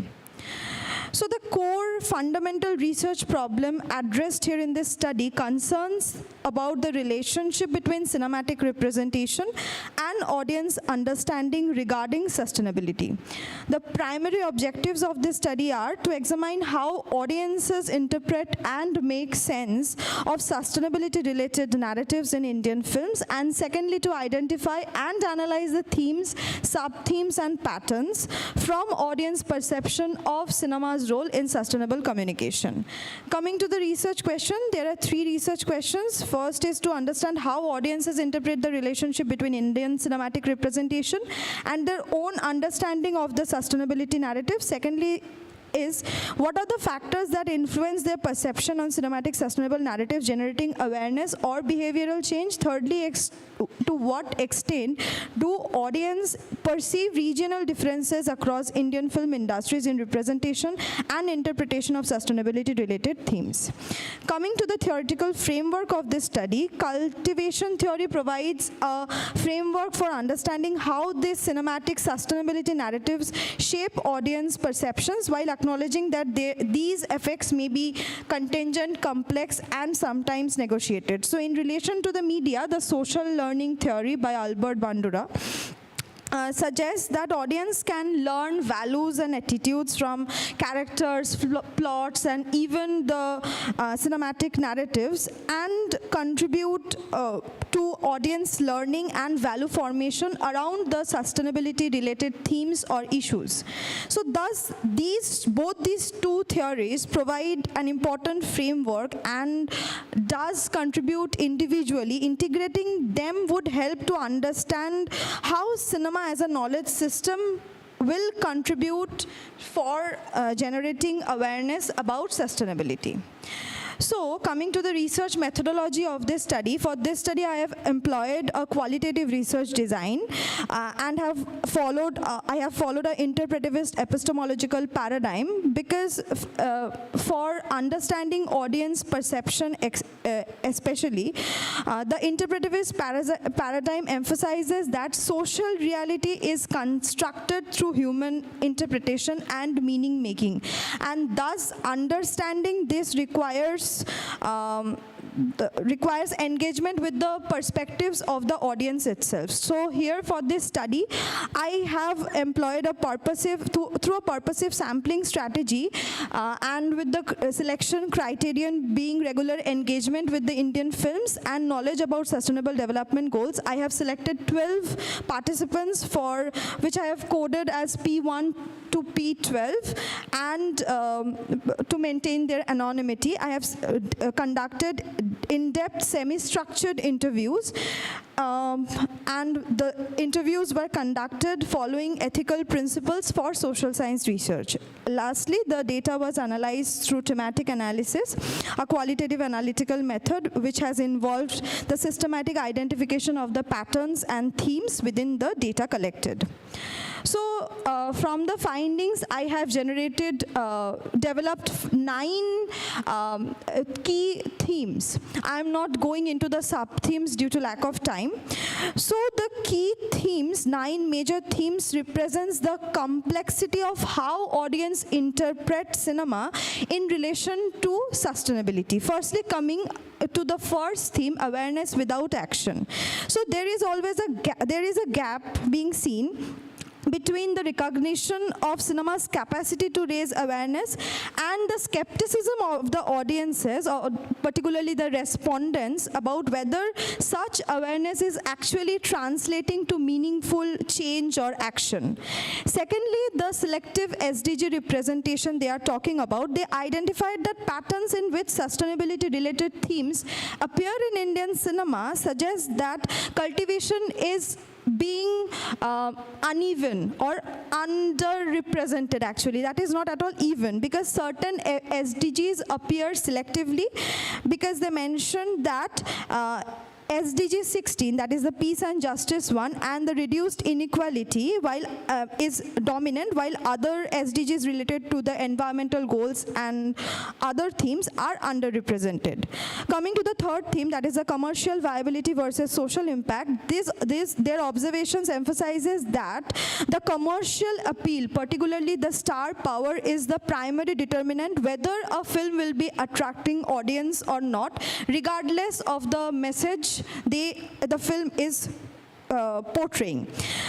F: So the core fundamental research problem addressed here in this study concerns about the relationship between cinematic representation and audience understanding regarding sustainability. The primary objectives of this study are to examine how audiences interpret and make sense of sustainability-related narratives in Indian films, and secondly, to identify and analyze the themes, sub-themes, and patterns from audience perception of cinema's role in sustainable communication. Coming to the research question, there are 3 research questions. First is to understand how audiences interpret the relationship between Indian cinematic representation and their own understanding of the sustainability narrative. Secondly is, what are the factors that influence their perception on cinematic sustainable narratives, generating awareness or behavioral change? Thirdly, to what extent do audience perceive regional differences across Indian film industries in representation and interpretation of sustainability-related themes? Coming to the theoretical framework of this study, cultivation theory provides a framework for understanding how these cinematic sustainability narratives shape audience perceptions, while acknowledging that these effects may be contingent, complex, and sometimes negotiated. So in relation to the media, the social learning theory by Albert Bandura suggests that audience can learn values and attitudes from characters, plots, and even the cinematic narratives, and contribute to audience learning and value formation around the sustainability-related themes or issues. So thus, both these 2 theories provide an important framework and does contribute individually. Integrating them would help to understand how cinema as a knowledge system will contribute for generating awareness about sustainability. So, coming to the research methodology of this study, for this study I have employed a qualitative research design and I have followed an interpretivist epistemological paradigm, because for understanding audience perception especially, the interpretivist paradigm emphasizes that social reality is constructed through human interpretation and meaning making, and thus understanding this requires engagement with the perspectives of the audience itself. So here for this study, I have employed through a purposive sampling strategy and with the selection criterion being regular engagement with the Indian films and knowledge about sustainable development goals. I have selected 12 participants for which I have coded as P1 to P12, and to maintain their anonymity, I have conducted in-depth semi-structured interviews, and the interviews were conducted following ethical principles for social science research. Lastly, the data was analyzed through thematic analysis, a qualitative analytical method which has involved the systematic identification of the patterns and themes within the data collected. So from the findings, I have developed 9 key themes. I'm not going into the sub-themes due to lack of time. So the key themes, 9 major themes, represents the complexity of how audience interpret cinema in relation to sustainability. Firstly, coming to the first theme, awareness without action. So there is always a gap being seen between the recognition of cinema's capacity to raise awareness and the skepticism of the audiences, or particularly the respondents, about whether such awareness is actually translating to meaningful change or action. Secondly, the selective SDG representation they are talking about, they identified that patterns in which sustainability-related themes appear in Indian cinema suggest that cultivation is being uneven or underrepresented actually. That is not at all even, because certain SDGs appear selectively, because they mentioned that SDG 16, that is the peace and justice one, and the reduced inequality is dominant, while other SDGs related to the environmental goals and other themes are underrepresented. Coming to the third theme, that is the commercial viability versus social impact, their observations emphasizes that the commercial appeal, particularly the star power, is the primary determinant whether a film will be attracting audience or not, regardless of the message the film is portraying.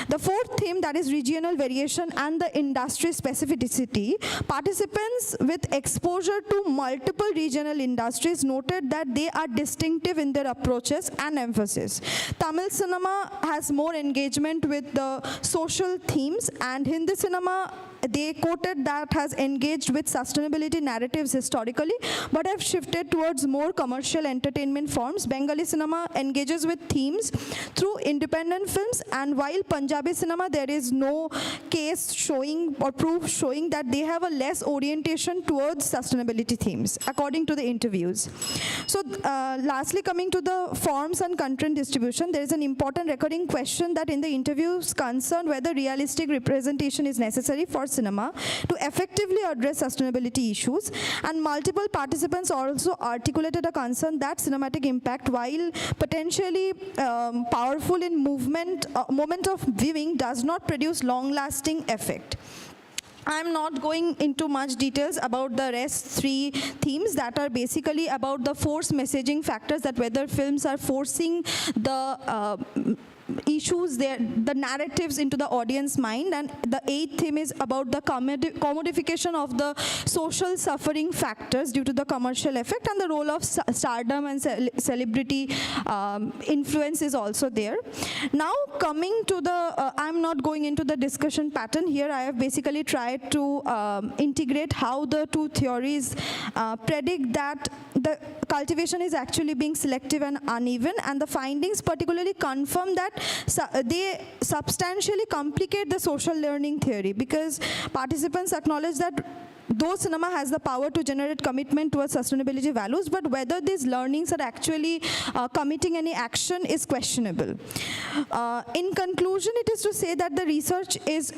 F: The fourth theme, that is regional variation and the industry specificity, participants with exposure to multiple regional industries noted that they are distinctive in their approaches and emphasis. Tamil cinema has more engagement with the social themes, and Hindi cinema, they quoted that has engaged with sustainability narratives historically, but have shifted towards more commercial entertainment forms. Bengali cinema engages with themes through independent films, and while Punjabi cinema, there is no case showing or proof showing that they have a less orientation towards sustainability themes, according to the interviews. So lastly, coming to the forms and content distribution, there is an important recurring question that in the interviews concern whether realistic representation is necessary for cinema to effectively address sustainability issues, and multiple participants also articulated a concern that cinematic impact, while potentially powerful in moment of viewing, does not produce long-lasting effect. I'm not going into much details about the rest 3 themes that are basically about the force messaging factors, that whether films are forcing the issues, the narratives into the audience mind. And the 8th theme is about the commodification of the social suffering factors due to the commercial effect, and the role of stardom and celebrity influence is also there. Now coming to the, I'm not going into the discussion pattern here. I have basically tried to integrate how the 2 theories predict that the cultivation is actually being selective and uneven, and the findings particularly confirm that they substantially complicate the social learning theory, because participants acknowledge that though cinema has the power to generate commitment towards sustainability values, but whether these learnings are actually committing any action is questionable. In conclusion, it is to say that the research is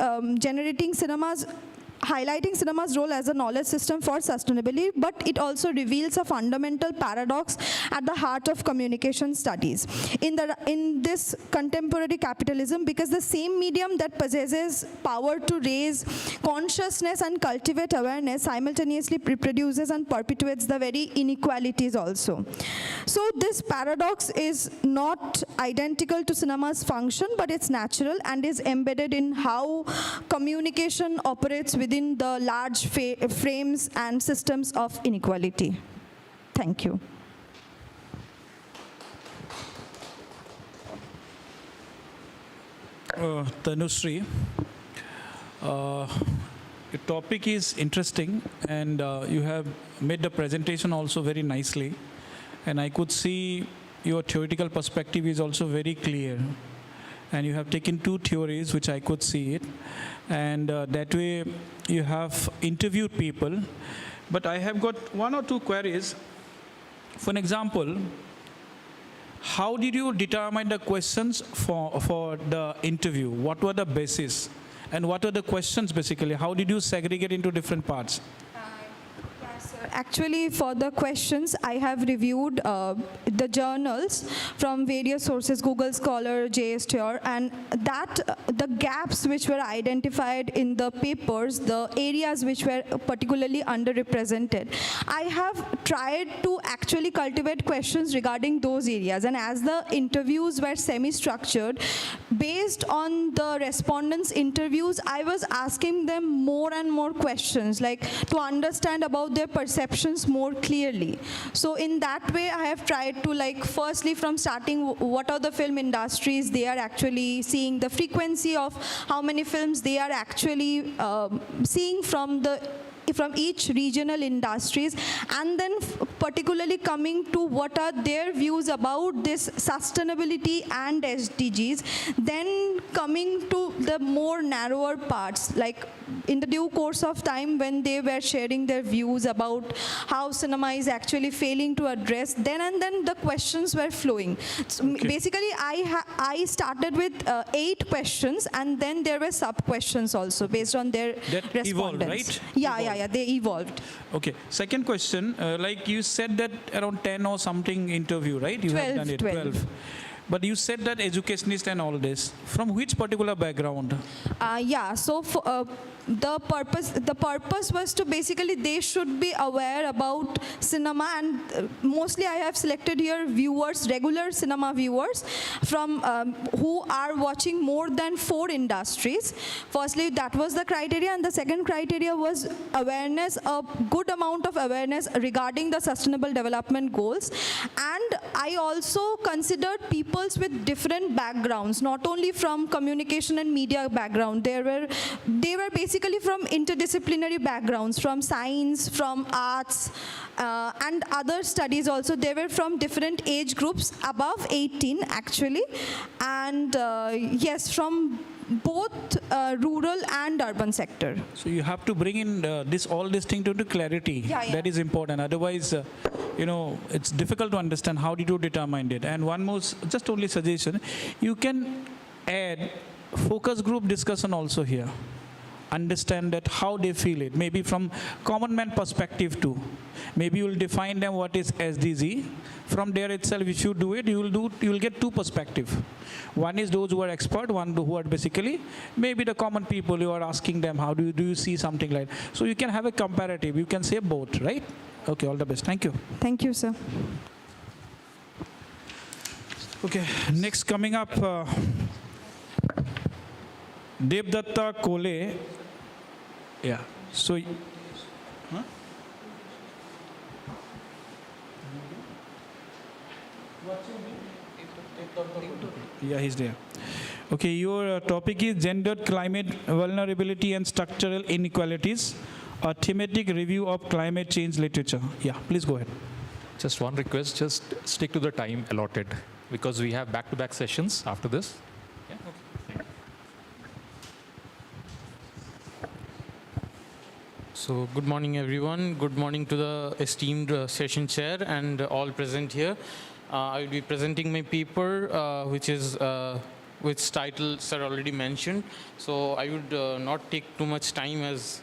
F: highlighting cinema's role as a knowledge system for sustainability, but it also reveals a fundamental paradox at the heart of communication studies. In this contemporary capitalism, because the same medium that possesses power to raise consciousness and cultivate awareness simultaneously reproduces and perpetuates the very inequalities also. So this paradox is not identical to cinema's function, but it's natural and is embedded in how communication operates within the large frames and systems of inequality. Thank you.
B: Tanushree, the topic is interesting, and you have made the presentation also very nicely. And I could see your theoretical perspective is also very clear. And you have taken two theories, which I could see it. And that way, you have interviewed people. But I have got one or two queries. For an example, how did you determine the questions for the interview? What were the basis? And what were the questions, basically? How did you segregate into different parts?
F: Actually, for the questions, I have reviewed the journals from various sources, Google Scholar, JSTOR, and that the gaps which were identified in the papers, the areas which were particularly underrepresented, I have tried to actually cultivate questions regarding those areas. And as the interviews were semi-structured, based on the respondents' interviews, I was asking them more and more questions, like to understand about their perceptions more clearly. So in that way, I have tried to, like, firstly from starting, what are the film industries they are actually seeing, the frequency of how many films they are actually seeing from each regional industries, and then particularly coming to what are their views about this sustainability and SDGs, then coming to the more narrower parts, like in the due course of time when they were sharing their views about how cinema is actually failing to address, then the questions were flowing. So basically, I started with 8 questions, and then there were sub-questions also based on their
B: That
F: respondents.
B: evolved, right?
F: Yeah, they evolved.
B: Okay. Second question, like you said that around 10 or something interview, right? You
F: 12,
B: have done it.
F: 12.
B: But you said that educationist and all this. From which particular background?
F: So the purpose was to basically they should be aware about cinema, and mostly I have selected here viewers, regular cinema viewers from who are watching more than 4 industries. Firstly, that was the criteria, and the second criteria was awareness, a good amount of awareness regarding the sustainable development goals. And I also considered peoples with different backgrounds, not only from communication and media background. They were basically from interdisciplinary backgrounds, from science, from arts, and other studies also. They were from different age groups, above 18 actually, and yes, from both rural and urban sector.
B: So you have to bring in all this thing to clarity.
F: Yeah.
B: That is important. Otherwise, it's difficult to understand how did you determine it. And one more, just only suggestion, you can add focus group discussion also here. Understand that how they feel it, maybe from common man perspective too. Maybe you will define them what is SDG. From there itself, if you do it, you will get 2 perspectives. One is those who are expert, one who are basically maybe the common people. You are asking them, how do you see something like that? So you can have a comparative. You can say both, right? Okay, all the best. Thank you.
F: Thank you, sir.
B: Okay, next coming up, Nivedita Kole. Yeah. So, yeah, he's there. Okay, your topic is gendered climate vulnerability and structural inequalities, a thematic review of climate change literature. Yeah, please go ahead.
G: Just one request, just stick to the time allotted because we have back-to-back sessions after this. Yeah? Okay.
H: So good morning, everyone. Good morning to the esteemed session chair and all present here. I will be presenting my paper, which title sir already mentioned. So I would not take too much time as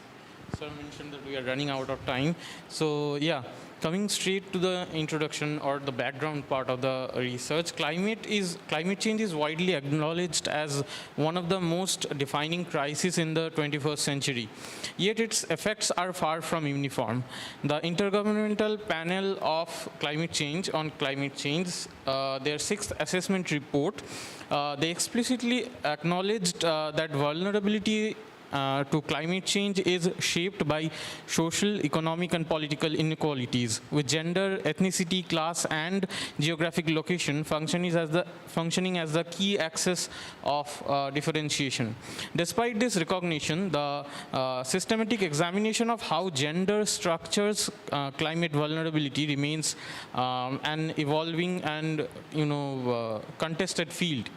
H: sir mentioned that we are running out of time. So yeah. Coming straight to the introduction or the background part of the research, climate change is widely acknowledged as one of the most defining crises in the 21st century. Yet its effects are far from uniform. The Intergovernmental Panel of Climate Change on Climate Change, their 6th assessment report, they explicitly acknowledged that vulnerability to climate change is shaped by social, economic, and political inequalities, with gender, ethnicity, class, and geographic location functioning as the key axis of differentiation. Despite this recognition, the systematic examination of how gender structures climate vulnerability remains an evolving and contested field.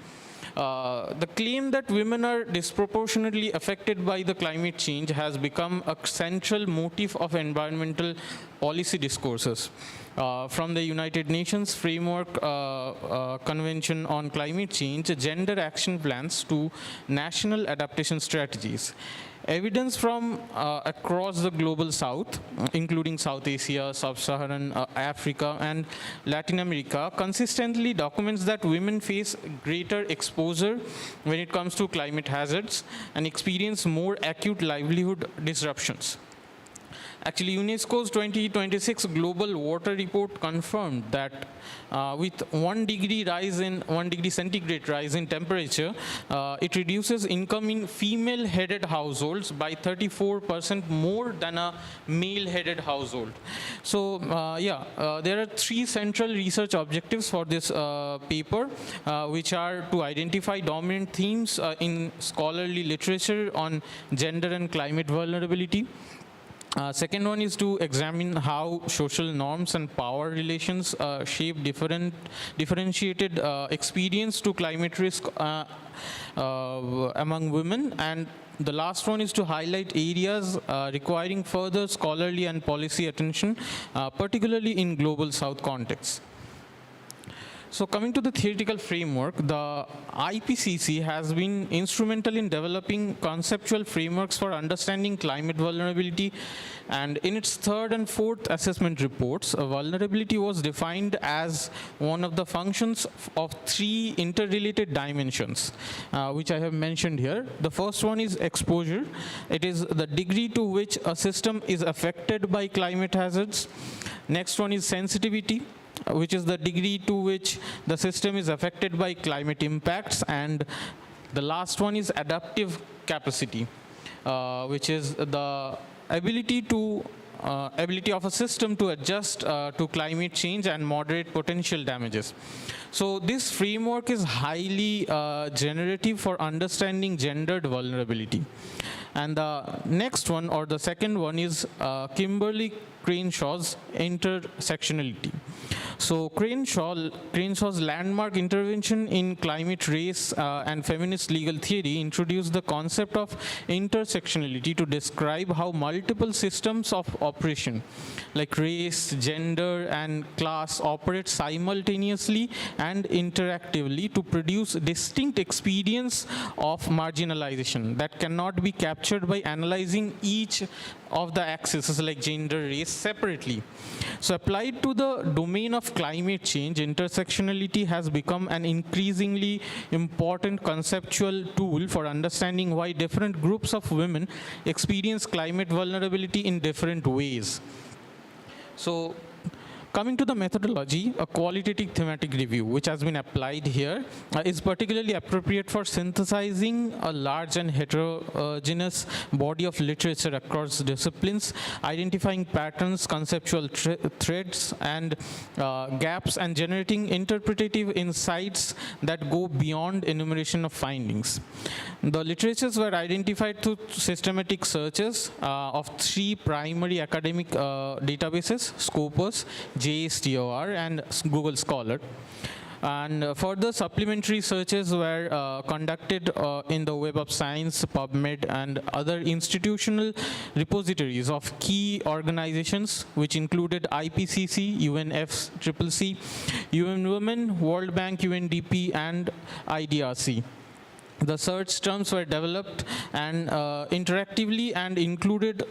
H: The claim that women are disproportionately affected by the climate change has become a central motif of environmental policy discourses. From the United Nations Framework Convention on Climate Change, gender action plans to national adaptation strategies. Evidence from across the global south, including South Asia, Sub-Saharan Africa, and Latin America, consistently documents that women face greater exposure when it comes to climate hazards and experience more acute livelihood disruptions. Actually, UNESCO's 2026 Global Water Report confirmed that with 1 degree centigrade rise in temperature, it reduces income in female-headed households by 34% more than a male-headed household. So, there are 3 central research objectives for this paper, which are to identify dominant themes in scholarly literature on gender and climate vulnerability. Second one is to examine how social norms and power relations shape differentiated experience to climate risk among women. And the last one is to highlight areas requiring further scholarly and policy attention, particularly in global south contexts. So coming to the theoretical framework, the IPCC has been instrumental in developing conceptual frameworks for understanding climate vulnerability, and in its 3rd and 4th assessment reports, vulnerability was defined as one of the functions of 3 interrelated dimensions, which I have mentioned here. The first one is exposure. It is the degree to which a system is affected by climate hazards. Next one is sensitivity, which is the degree to which the system is affected by climate impacts. And the last one is adaptive capacity, which is the ability of a system to adjust to climate change and moderate potential damages. So this framework is highly generative for understanding gendered vulnerability. And the next one, or the second one, is Kimberly Crenshaw's intersectionality. So Crenshaw's landmark intervention in climate, race, and feminist legal theory introduced the concept of intersectionality to describe how multiple systems of oppression, like race, gender, and class, operate simultaneously and interactively to produce distinct experience of marginalization that cannot be captured by analyzing each of the axes like gender, race separately. So applied to the domain of climate change, intersectionality has become an increasingly important conceptual tool for understanding why different groups of women experience climate vulnerability in different ways. So coming to the methodology, a qualitative thematic review, which has been applied here, is particularly appropriate for synthesizing a large and heterogeneous body of literature across disciplines, identifying patterns, conceptual threads, and gaps, and generating interpretative insights that go beyond enumeration of findings. The literatures were identified through systematic searches of 3 primary academic databases: Scopus, JSTOR, and Google Scholar. And further supplementary searches were conducted in the Web of Science, PubMed, and other institutional repositories of key organizations, which included IPCC, UNFCCC, UN Women, World Bank, UNDP, and IDRC. The search terms were developed and interactively and included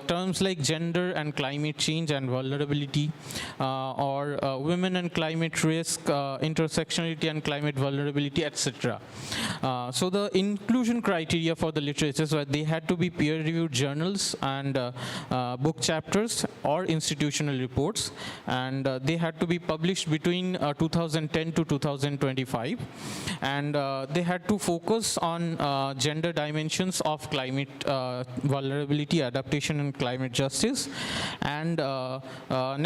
H: terms like gender and climate change and vulnerability, or women and climate risk, intersectionality and climate vulnerability, etc. So the inclusion criteria for the literatures were they had to be peer-reviewed journals and book chapters or institutional reports, and they had to be published between 2010 to 2025, and they had to focus focus on gender dimensions of climate vulnerability, adaptation, and climate justice. And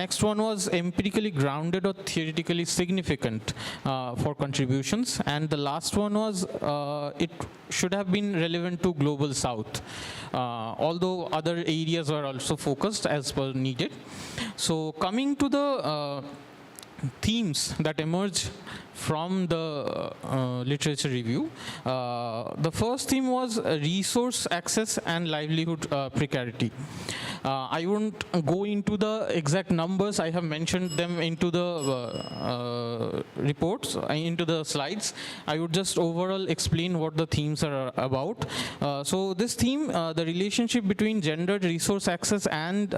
H: next one was empirically grounded or theoretically significant for contributions. And the last one was it should have been relevant to Global South, although other areas were also focused as per needed. So coming to the themes that emerge from the literature review. The first theme was resource access and livelihood precarity. I won't go into the exact numbers. I have mentioned them into the reports, into the slides. I would just overall explain what the themes are about. So this theme, the relationship between gendered resource access and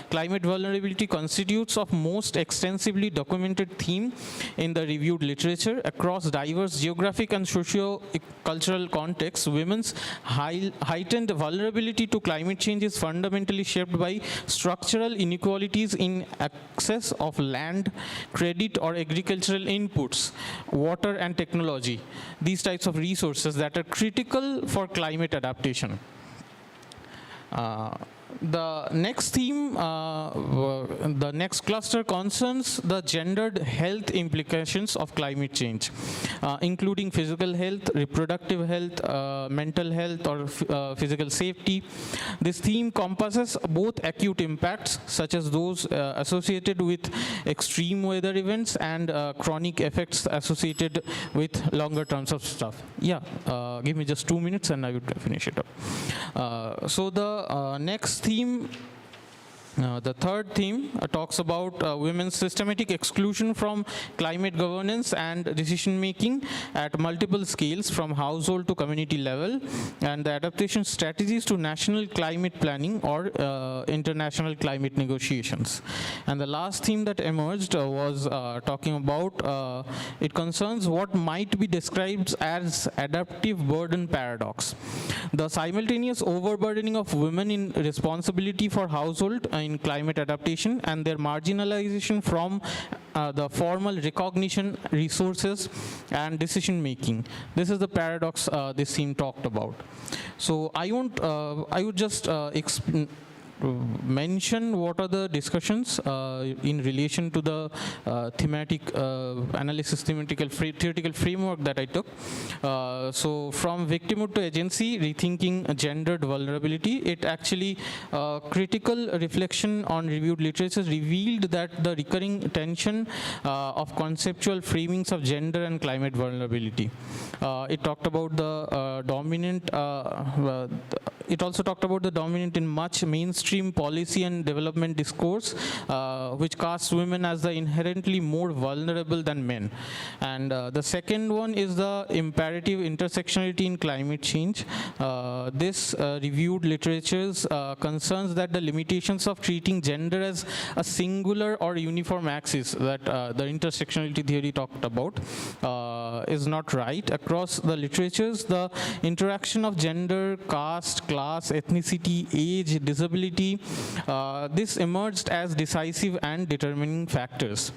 H: climate vulnerability constitutes of most extensively documented theme in the reviewed literature across diverse geographic and socio-cultural contexts. Women's heightened vulnerability to climate change is fundamentally shaped by structural inequalities in access of land, credit, or agricultural inputs, water, and technology. These types of resources that are critical for climate adaptation. The next theme, the next cluster concerns the gendered health implications of climate change, including physical health, reproductive health, mental health, or physical safety. This theme encompasses both acute impacts, such as those associated with extreme weather events, and chronic effects associated with longer terms of stuff. Yeah, give me just 2 minutes and I would finish it up. So the next theme, the third theme talks about women's systematic exclusion from climate governance and decision making at multiple scales, from household to community level, and the adaptation strategies to national climate planning or international climate negotiations. And the last theme that emerged was talking about, it concerns what might be described as adaptive burden paradox. The simultaneous overburdening of women in responsibility for household in climate adaptation and their marginalization from the formal recognition, resources, and decision making. This is the paradox this theme talked about. So I would just mention what are the discussions in relation to the thematic analysis, theoretical framework that I took. So from victimhood to agency, rethinking gendered vulnerability, it actually critical reflection on reviewed literature revealed that the recurring tension of conceptual framings of gender and climate vulnerability. It talked about the dominant, it also talked about the dominant in much mainstream policy and development discourse, which casts women as the inherently more vulnerable than men. And the second one is the imperative intersectionality in climate change. This reviewed literature's concerns that the limitations of treating gender as a singular or uniform axis that the intersectionality theory talked about is not right. Across the literatures, the interaction of gender, caste, class, ethnicity, age, disability, this emerged as decisive and determining factors.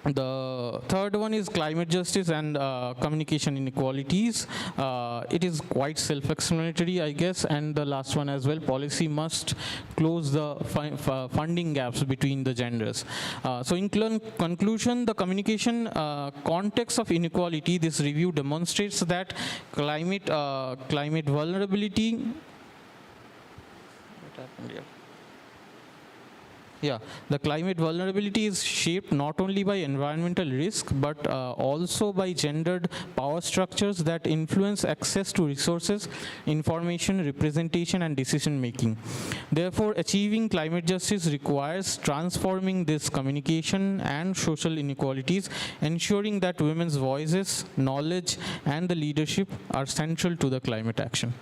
H: The third one is climate justice and communication inequalities. It is quite self-explanatory, I guess, and the last one as well, policy must close the funding gaps between the genders. So in conclusion, the communication context of inequality, this review demonstrates that climate vulnerability. What happened here? Yeah, the climate vulnerability is shaped not only by environmental risk, but also by gendered power structures that influence access to resources, information, representation, and decision making. Therefore, achieving climate justice requires transforming this communication and social inequalities, ensuring that women's voices, knowledge, and the leadership are central to the climate action.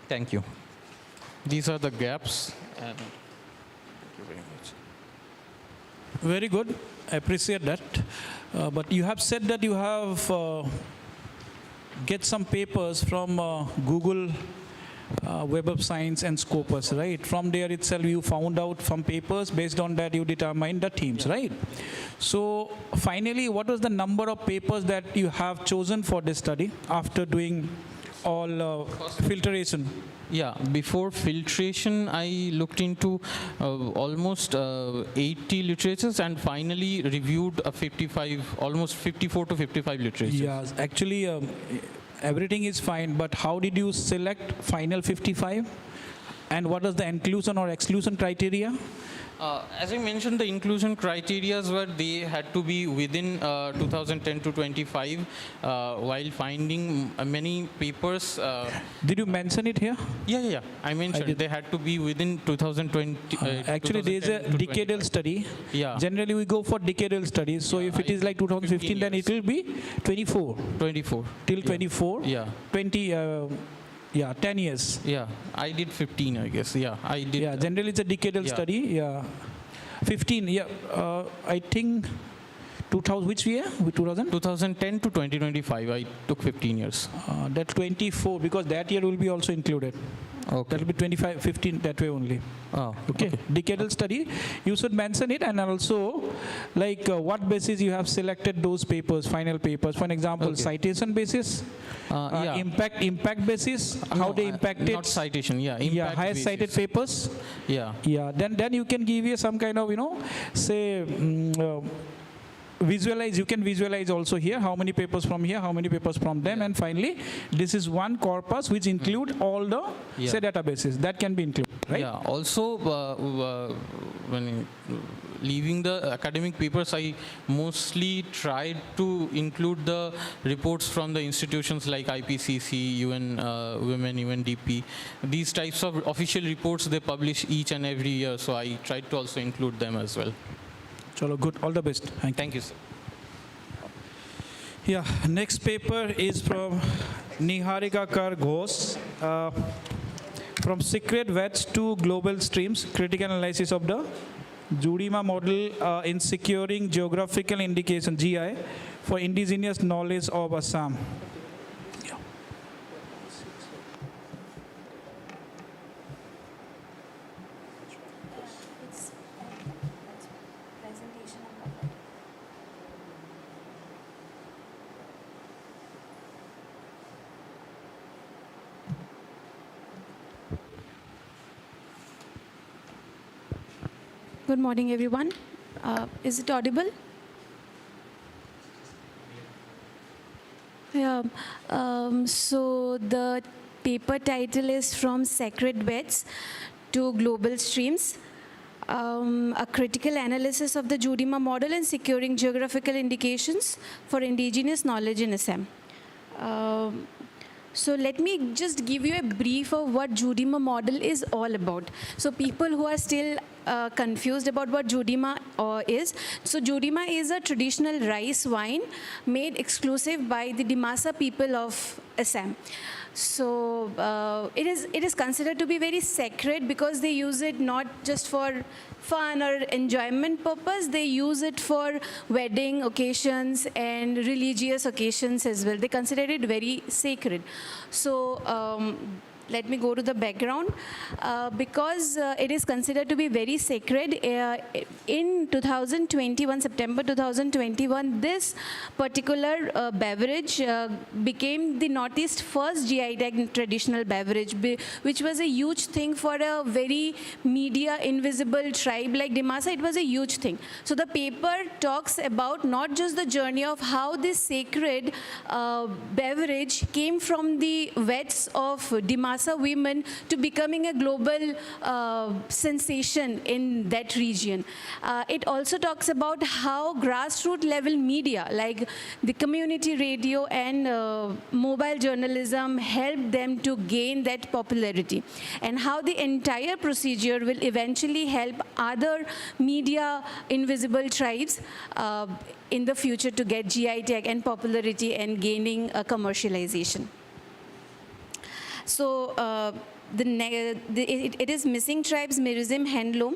H: Thank you. These are the gaps. And
B: Very good. I appreciate that. But you have said that you have get some papers from Google Web of Science and Scopus, right? From there itself, you found out from papers. Based on that, you determined the themes, right? So finally, what was the number of papers that you have chosen for this study after doing all filtration?
H: Yeah, before filtration, I looked into almost 80 literatures and finally reviewed almost 54 to 55 literatures.
B: Yeah, actually, everything is fine, but how did you select final 55? And what was the inclusion or exclusion criteria?
H: As I mentioned, the inclusion criteria were they had to be within 2010 to 25 while finding many papers.
B: Did you mention it here?
H: Yeah. I mentioned they had to be within 2020.
B: Actually, there is a
H: 2010 to
B: decadal
H: 25.
B: study.
H: Yeah.
B: Generally, we go for decadal studies. So if it is like 2015, then it will be 24.
H: 24.
B: Till 24.
H: Yeah.
B: 20. Yeah, 10 years.
H: Yeah, I did 15, I guess. Yeah, I did.
B: Yeah, generally it's a decadal
H: Yeah.
B: study. Yeah, 15. Yeah, I think 2000. Which year? 2000.
H: 2010 to 2025, I took 15 years.
B: That 24 because that year will be also included.
H: Okay.
B: That will be 25, 15 that way only.
H: Oh,
B: Okay. Decadal study. You should mention it and also like what basis you have selected those papers, final papers. For example,
H: Okay.
B: citation basis,
H: Yeah.
B: impact basis, how
H: No,
B: they impacted.
H: Not citation, yeah.
B: Yeah,
H: Impact
B: highest cited
H: basis.
B: papers.
H: Yeah.
B: Yeah, then you can give you some kind of, say, visualize. You can visualize also here how many papers from here, how many papers from them, and finally, this is one corpus which include all the
H: Yeah.
B: say databases that can be included, right?
H: Yeah. Also, when leaving the academic papers, I mostly tried to include the reports from the institutions like IPCC, UN Women, UNDP. These types of official reports they publish each and every year, so I tried to also include them as well.
B: Chalo, good. All the best. Thank you.
H: Thank you, sir.
B: Yeah, next paper is from Niharika Kar Ghosh, from secret wets to global streams, critical analysis of the Judima model in securing geographical indication, GI, for indigenous knowledge of Assam.
D: Good morning, everyone. Is it audible? Yeah. So the paper title is From Sacred Beds to Global Streams. A critical analysis of the Judima model and securing geographical indications for indigenous knowledge in Assam. So let me just give you a brief of what Judima model is all about. So people who are still confused about what Judima is. So Judima is a traditional rice wine made exclusive by the Dimasa people of Assam. So it is considered to be very sacred because they use it not just for fun or enjoyment purpose, they use it for wedding occasions and religious occasions as well. They consider it very sacred. So let me go to the background. Because it is considered to be very sacred, in 2021, September 2021, this particular beverage became the Northeast first GI tag traditional beverage, which was a huge thing for a very media invisible tribe like Dimasa. It was a huge thing. So the paper talks about not just the journey of how this sacred beverage came from the vets of Dimasa women to becoming a global sensation in that region. It also talks about how grassroots level media like the community radio and mobile journalism helped them to gain that popularity, and how the entire procedure will eventually help other media invisible tribes in the future to get GI tag and popularity and gaining commercialization. So
I: it is missing tribes, Mirzim handloom.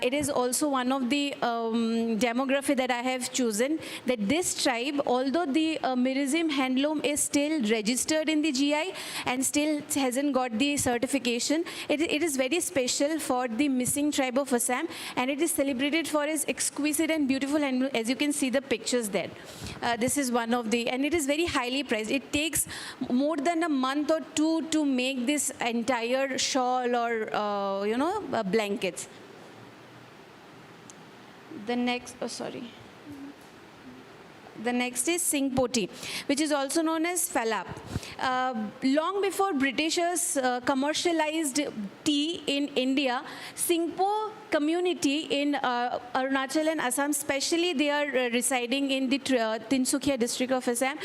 I: It is also one of the demography that I have chosen, that this tribe, although the Mirzim handloom is still registered in the GI and still hasn't got the certification, it is very special for the missing tribe of Assam, and it is celebrated for its exquisite and beautiful handloom, as you can see the pictures there. This is one of the, and it is very highly priced. It takes more than a month or two to make this entire shawl or, blankets. The next, The next is Singpoti, which is also known as Falap. Long before Britishers commercialized tea in India, Singpo community in Arunachal and Assam, especially they are residing in the Tinsukia district of Assam,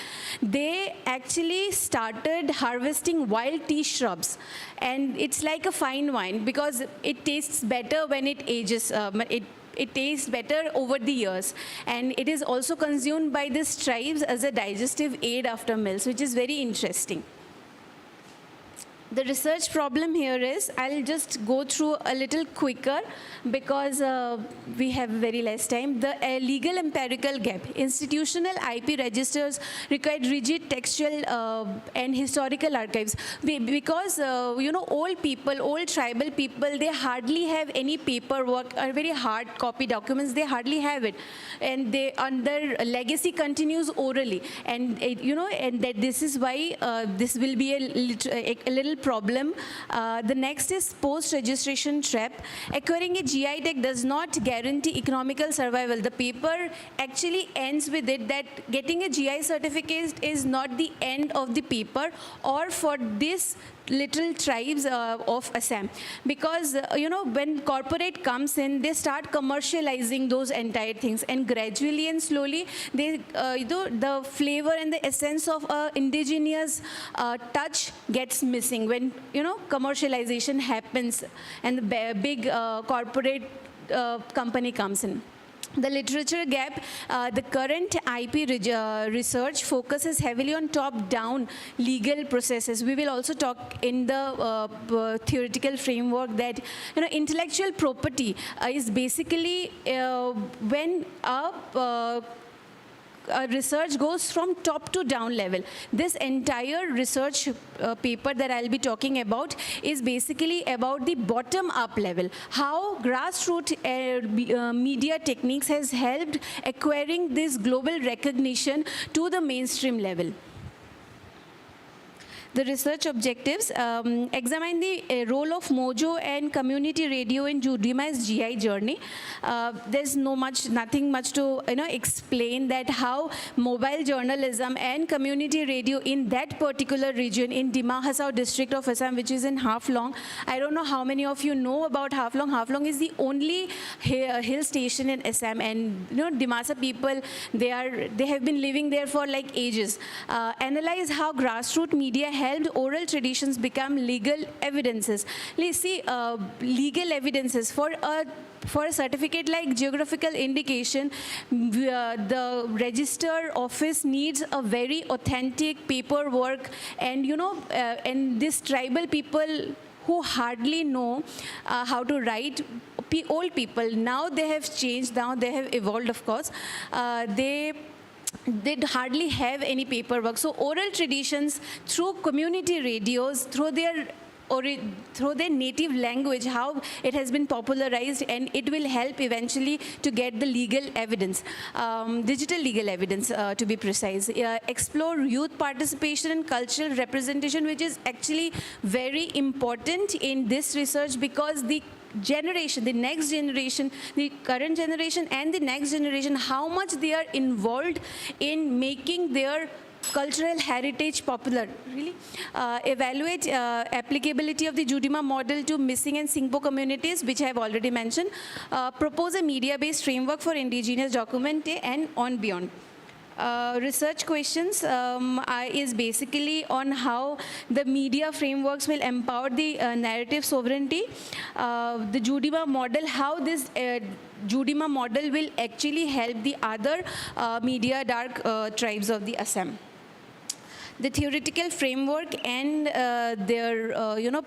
I: they actually started harvesting wild tea shrubs. And it's like a fine wine because it tastes better when it ages. It tastes better over the years, and it is also consumed by these tribes as a digestive aid after meals, which is very interesting. The research problem here is, I'll just go through a little quicker because we have very less time. The legal empirical gap. Institutional IP registers require rigid textual and historical archives because, old people, old tribal people, they hardly have any paperwork or very hard copy documents. They hardly have it. And their legacy continues orally. And, and that this is why this will be a little problem. The next is post-registration trap. Acquiring a GI tag does not guarantee economical survival. The paper actually ends with it that getting a GI certificate is not the end of the paper, or for this little tribes of Assam, because when corporate comes in, they start commercializing those entire things, and gradually and slowly they the flavor and the essence of indigenous touch gets missing when commercialization happens and the big corporate company comes in. The literature gap, the current IP research focuses heavily on top-down legal processes. We will also talk in the theoretical framework that intellectual property is basically when research goes from top to down level. This entire research paper that I'll be talking about is basically about the bottom up level, how grassroots media techniques has helped acquiring this global recognition to the mainstream level. The research objectives examine the role of Mojo and community radio in Judima's GI journey. There's nothing much to explain that how mobile journalism and community radio in that particular region in Dima Hasao district of Assam, which is in Haflong. I don't know how many of you know about Haflong. Haflong is the only hill station in Assam, and Dimasa people, they have been living there for like ages. Analyze how grassroots media helped oral traditions become legal evidences. Let's see, legal evidences for a certificate like geographical indication, the register office needs a very authentic paperwork, and and these tribal people who hardly know how to write, old people, now they have changed, now they have evolved, of course. They hardly have any paperwork. So oral traditions through community radios, through their native language, how it has been popularized, and it will help eventually to get the legal evidence, digital legal evidence to be precise. Explore youth participation and cultural representation, which is actually very important in this research, because the generation, the next generation, the current generation and the next generation, how much they are involved in making their cultural heritage popular. Really? Evaluate applicability of the Judima model to missing and Singpo communities, which I have already mentioned. Propose a media-based framework for indigenous documentation and on beyond. Research questions is basically on how the media frameworks will empower the narrative sovereignty. The Judima model, how this Judima model will actually help the other media dark tribes of the Assam. the theoretical framework and their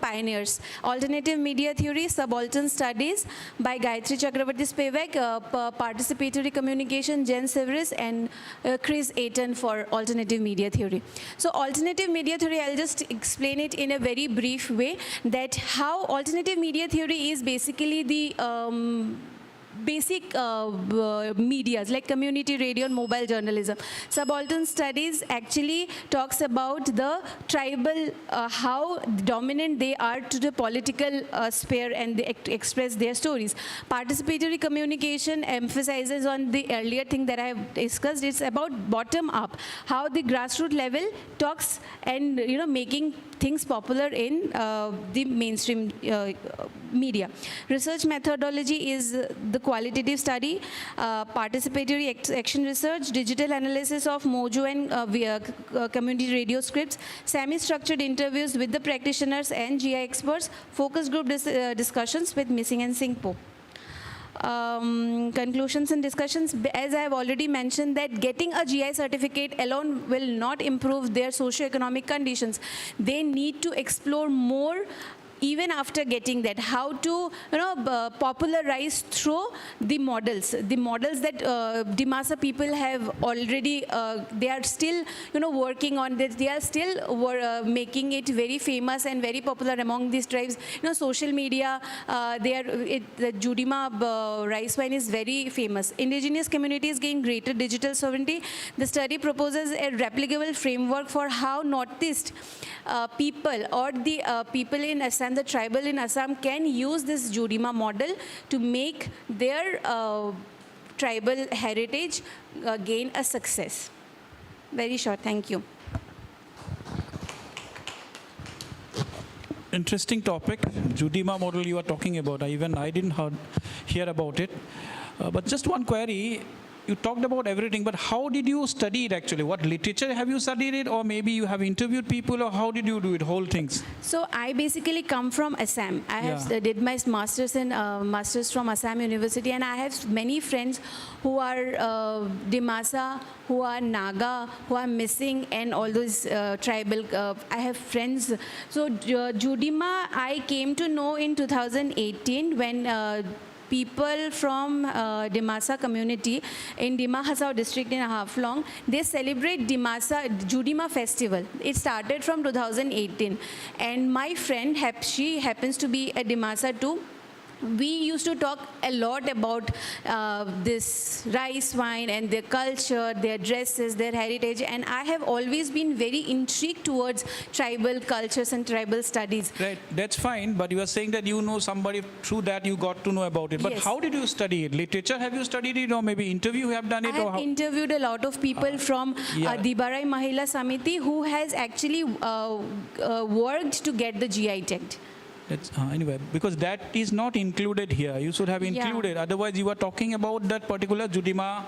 I: pioneers. Alternative Media Theory, Subaltern Studies by Gayatri Chakravarti Spivak, Participatory Communication, Jen Severus, and Chris Ayton for Alternative Media Theory. So alternative media theory, I'll just explain it in a very brief way, that how alternative media theory is basically the basic medias like community radio and mobile journalism. Subaltern Studies actually talks about the tribal, how dominant they are to the political sphere and they express their stories. Participatory communication emphasizes on the earlier thing that I have discussed. It's about bottom up, how the grassroots level talks and making things popular in the mainstream media. Research methodology is the qualitative study, participatory action research, digital analysis of Mojo and community radio scripts, semi-structured interviews with the practitioners and GI experts, focus group discussions with Missing and Singpo. Conclusions and discussions, as I have already mentioned, that getting a GI certificate alone will not improve their socio-economic conditions. They need to explore more even after getting that, how to popularize through the models that Dimasa people have already, they are still working on this, they are still making it very famous and very popular among these tribes. Social media, the Judima rice wine is very famous. Indigenous communities gain greater digital sovereignty. The study proposes a replicable framework for how Northeast people or the people in Assam, the tribal in Assam, can use this Judima model to make their tribal heritage gain a success. Very short, thank you.
B: Interesting topic, Judima model you are talking about. I didn't hear about it. But just one query. You talked about everything, but how did you study it actually? What literature have you studied it, or maybe you have interviewed people, or how did you do it, whole things?
I: So I basically come from Assam. I have did my master's from Assam University, and I have many friends who are Dimasa, who are Naga, who are missing, and all those tribal. I have friends. So Judima, I came to know in 2018 when people from Dimasa community in Dima Hasao district in Haflong, they celebrate Judima festival. It started from 2018. And my friend, she happens to be a Dimasa too. We used to talk a lot about this rice wine and their culture, their dresses, their heritage, and I have always been very intrigued towards tribal cultures and tribal studies.
B: Right, that's fine, but you are saying that you know somebody through that you got to know about it. But
I: Yes.
B: how did you study it? Literature have you studied it, or maybe interview you have done it?
I: I
B: or
I: have
B: how?
I: interviewed a lot of people from Dibarai Mahila Samiti who has actually worked to get the GI tag.
B: Anyway, because that is not included here. You should have included. Otherwise, you are talking about that particular Judima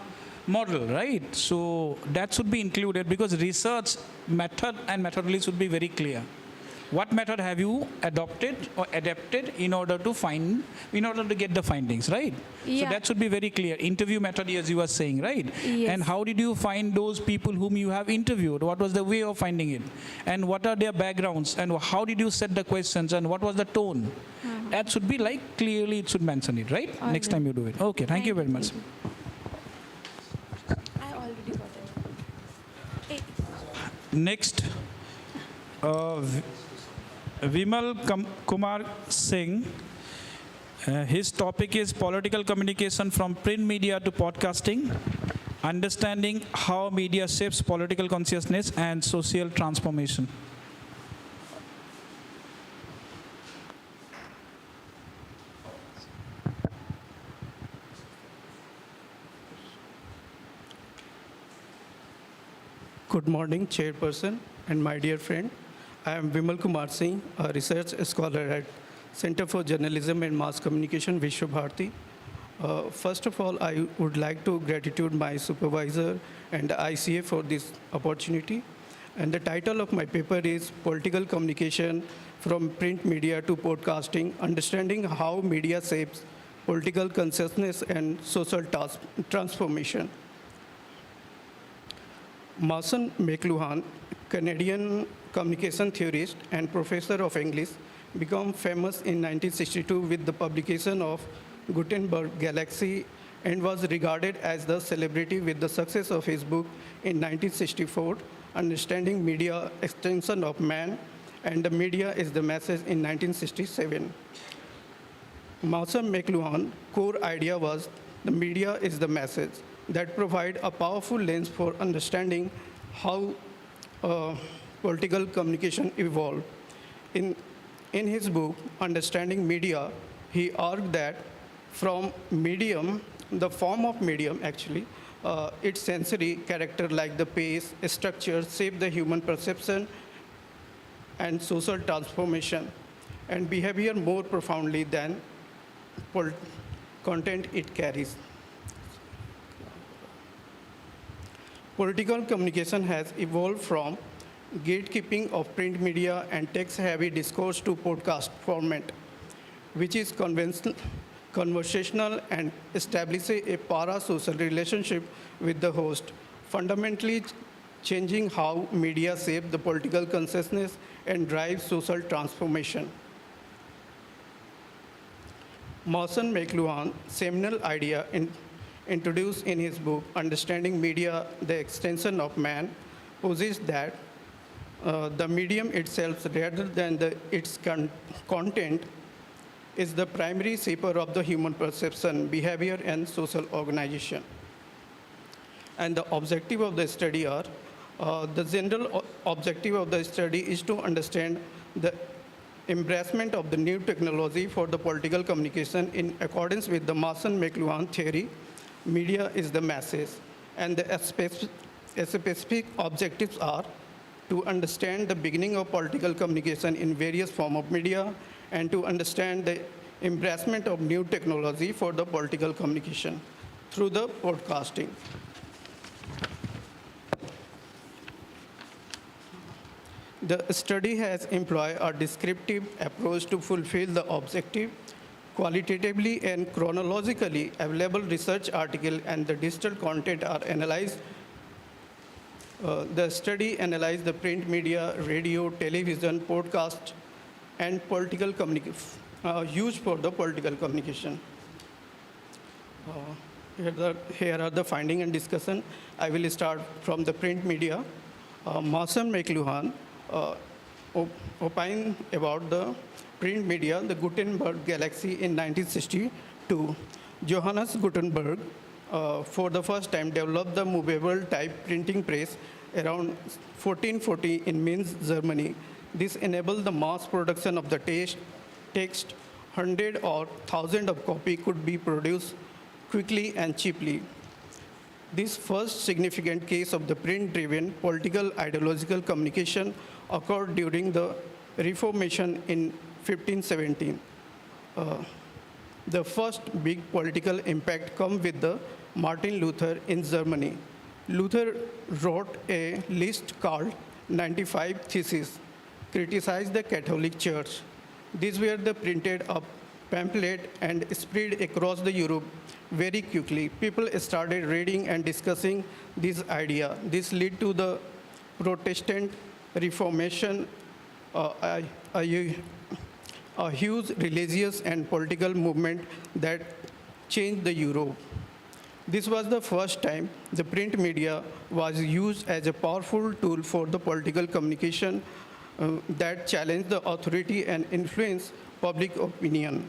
B: model, right? So that should be included because research method and methodology should be very clear. What method have you adopted or adapted in order to get the findings, right?
I: Yeah.
B: So that should be very clear. Interview method, as you were saying, right?
I: Yes.
B: And how did you find those people whom you have interviewed? What was the way of finding it? And what are their backgrounds? And how did you set the questions? And what was the tone? That should be clearly it should mention it, right?
I: All
B: Next
I: right.
B: time you do it. Okay, thank you very much.
I: I already got it.
B: Next, Vimal Kumar Singh. His topic is political communication from print media to podcasting, understanding how media shapes political consciousness and social transformation.
J: Good morning, Chairperson and my dear friend. I am Vimal Kumar Singh, a research scholar at Center for Journalism and Mass Communication, Vishwa Bharati. First of all, I would like to gratitude my supervisor and the ICA for this opportunity. And the title of my paper is Political Communication from Print Media to Podcasting, Understanding How Media Shapes Political Consciousness and Social Transformation. Mason McLuhan Canadian communication theorist and professor of English, became famous in 1962 with the publication of Gutenberg Galaxy and was regarded as the celebrity with the success of his book in 1964, Understanding Media, Extension of Man, and the Media is the Message in 1967. Mawson McLuhan's core idea was the media is the message that provide a powerful lens for understanding how political communication evolved. In his book, Understanding Media, he argued that from medium, the form of medium actually, its sensory character like the pace, structure, shape the human perception and social transformation and behavior more profoundly than content it carries. Political communication has evolved from gatekeeping of print media and text-heavy discourse to podcast format, which is conversational and establishes a parasocial relationship with the host, fundamentally changing how media shape the political consciousness and drive social transformation. Mawson McLuhan's seminal idea introduced in his book, Understanding Media, the Extension of Man, posits that the medium itself, rather than its content, is the primary shaper of the human perception, behavior, and social organization. And the objective of the study are, the general objective of the study is to understand the embracement of the new technology for the political communication in accordance with the Mawson McLuhan theory, media is the message. And the specific objectives are to understand the beginning of political communication in various forms of media and to understand the embracement of new technology for the political communication through the podcasting. The study has employed a descriptive approach to fulfill the objective. Qualitatively and chronologically available research article and the digital content are analyzed. The study analyzed the print media, radio, television, podcast, and political communication used for the political communication. Here are the finding and discussion. I will start from the print media. Mawson McLuhan opined about the print media, the Gutenberg Galaxy in 1962. Johannes Gutenberg, for the first time, developed the movable type printing press around 1440 in Mainz, Germany. This enabled the mass production of the text. 100 or 1,000 of copy could be produced quickly and cheaply. This first significant case of the print-driven political ideological communication occurred during the Reformation in 1517. The first big political impact come with the Martin Luther in Germany. Luther wrote a list called 95 Theses, criticized the Catholic Church. These were the printed up pamphlet and spread across the Europe very quickly. People started reading and discussing this idea. This led to the Protestant Reformation, a huge religious and political movement that changed the Europe. This was the first time the print media was used as a powerful tool for the political communication that challenged the authority and influenced public opinion.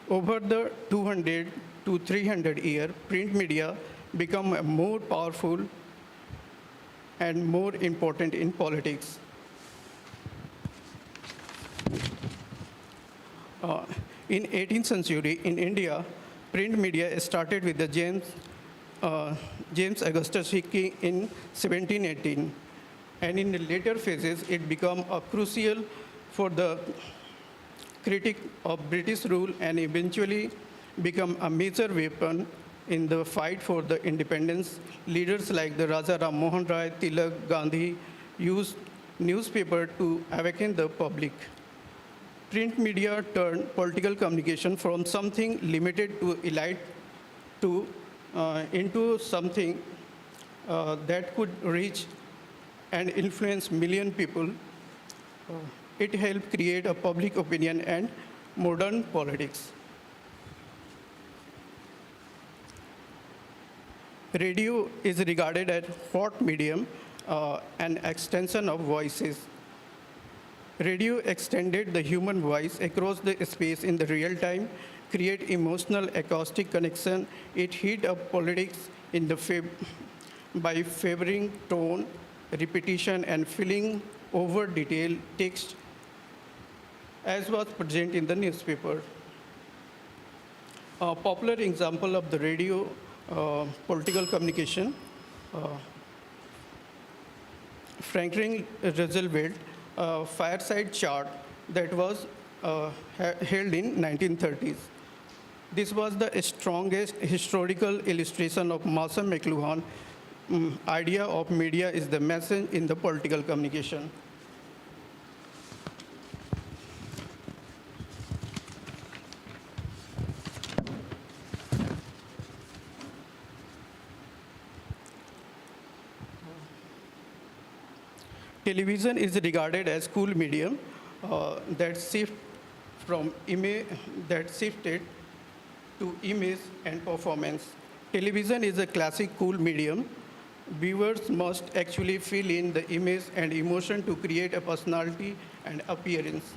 J: Over the 200 to 300 years, print media became more powerful and more important in politics. In 18th century, in India, print media started with the James Augustus Hickey in 1718. And in the later phases, it became crucial for the critique of British rule and eventually become a major weapon in the fight for the independence. Leaders like the Raja Ram Mohan Rai, Tilak, Gandhi used newspaper to awaken the public. Print media turned political communication from something limited to elite into something that could reach and influence million people. It helped create a public opinion and modern politics. Radio is regarded as hot medium, an extension of voices. Radio extended the human voice across the space in the real time, create emotional acoustic connection. It hit up politics in the by favoring tone, repetition, and filling over detailed text as was present in the newspaper. A popular example of the radio political communication, Franklin Roosevelt fireside chat that was held in 1930s. This was the strongest historical illustration of Marshall McLuhan idea of media is the message in the political communication. Television is regarded as cool medium that shifted to image and performance. Television is a classic cool medium. Viewers must actually fill in the image and emotion to create a personality and appearance.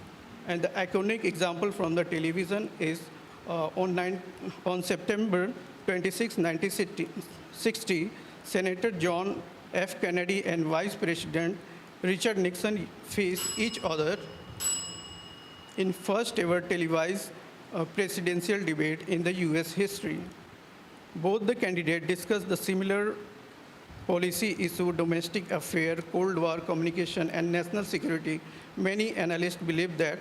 J: And the iconic example from the television is on September 26, 1960, Senator John F. Kennedy and Vice President Richard Nixon faced each other in first ever televised presidential debate in the US history. Both the candidates discussed the similar policy issue, domestic affair, Cold War communication, and national security. Many analysts believe that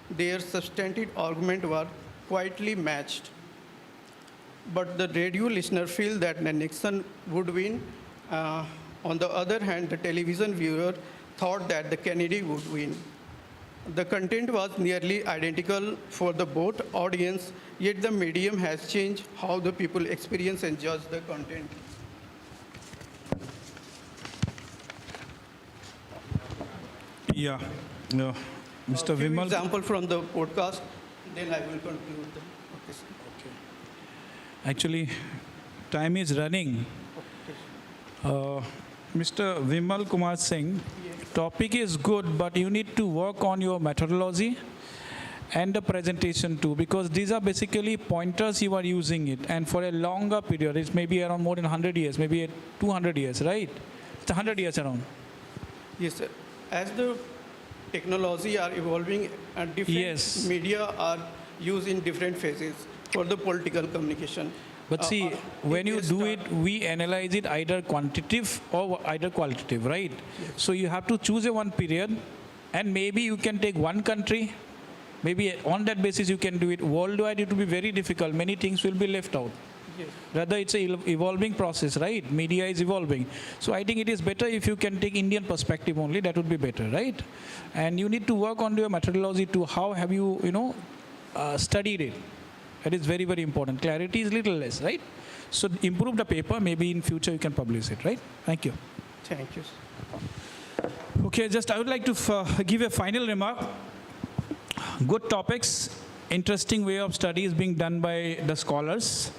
J: their substantive arguments were quietly matched. But the radio listener feel that Nixon would win. On the other hand, the television viewer thought that the Kennedy would win. The content was nearly identical for the both audience, yet the medium has changed how the people experience and judge the content.
B: Yeah, no. Mr.
J: Few
B: Vimal.
J: example from the podcast, then I will conclude. Okay.
B: Actually, time is running. Mr. Vimal Kumar Singh, topic is good, but you need to work on your methodology and the presentation too, because these are basically pointers you are using it, and for a longer period, it's maybe around more than 100 years, maybe 200 years, right? It's 100 years around.
J: Yes, sir. As the technology are evolving, different media are used in different phases for the political communication.
B: But see, when you do it, we analyze it either quantitative or either qualitative, right?
J: Yes.
B: So you have to choose a one period, and maybe you can take one country. Maybe on that basis you can do it. Worldwide, it will be very difficult. Many things will be left out.
J: Yes.
B: Rather, it's an evolving process, right? Media is evolving. So I think it is better if you can take Indian perspective only. That would be better, right? And you need to work on your methodology to how have you, studied it. That is very, very important. Clarity is little less, right? So improve the paper. Maybe in future you can publish it, right? Thank you.
J: Thank you.
B: Okay, I would like to give a final remark. Good topics, interesting way of study is being done by the scholars.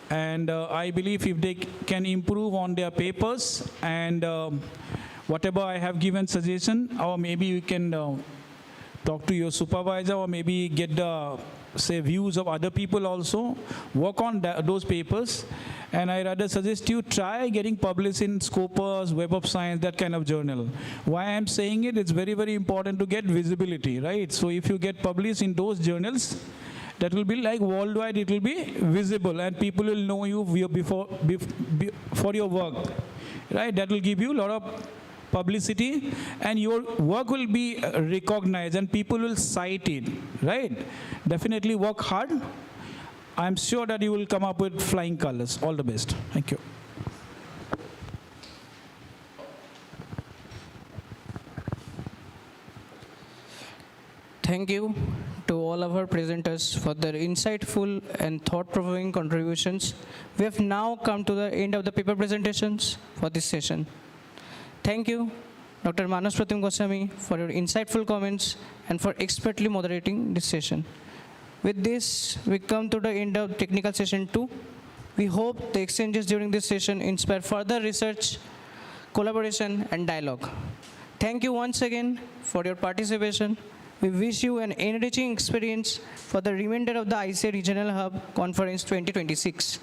B: And I believe if they can improve on their papers and whatever I have given suggestion, or maybe you can talk to your supervisor, or maybe get the views of other people also, work on those papers. And I rather suggest you try getting published in Scopus, Web of Science, that kind of journal. Why I'm saying it, it's very, very important to get visibility, right? So if you get published in those journals, that will be like worldwide, it will be visible, and people will know you for your work, right? That will give you a lot of publicity, and your work will be recognized, and people will cite it, right? Definitely work hard. I'm sure that you will come up with flying colors. All the best. Thank you.
A: Thank you to all of our presenters for their insightful and thought-provoking contributions. We have now come to the end of the paper presentations for this session. Thank you Dr. Manas Pratim Goswami, for your insightful comments and for expertly moderating this session. With this, we come to the end of technical session 2. We hope the exchanges during this session inspire further research, collaboration, and dialogue. Thank you once again for your participation. We wish you an enriching experience for the remainder of the ICA Regional Hub Conference 2026.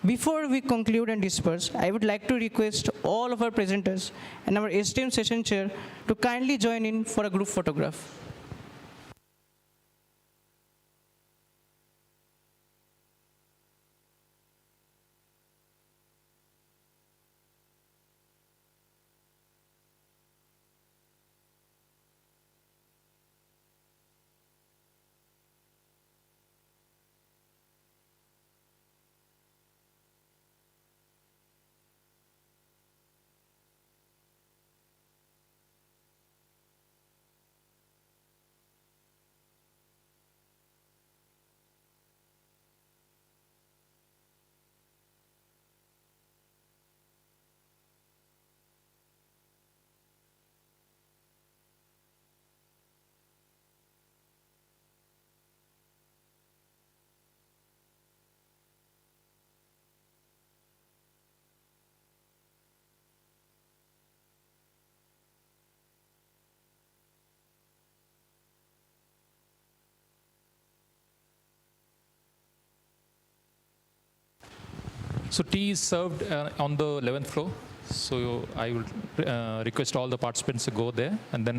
A: Before we conclude and disperse, I would like to request all of our presenters and our esteemed session chair to kindly join in for a group photograph.
G: So tea is served on the 11th floor. So I will request all the participants to go there and then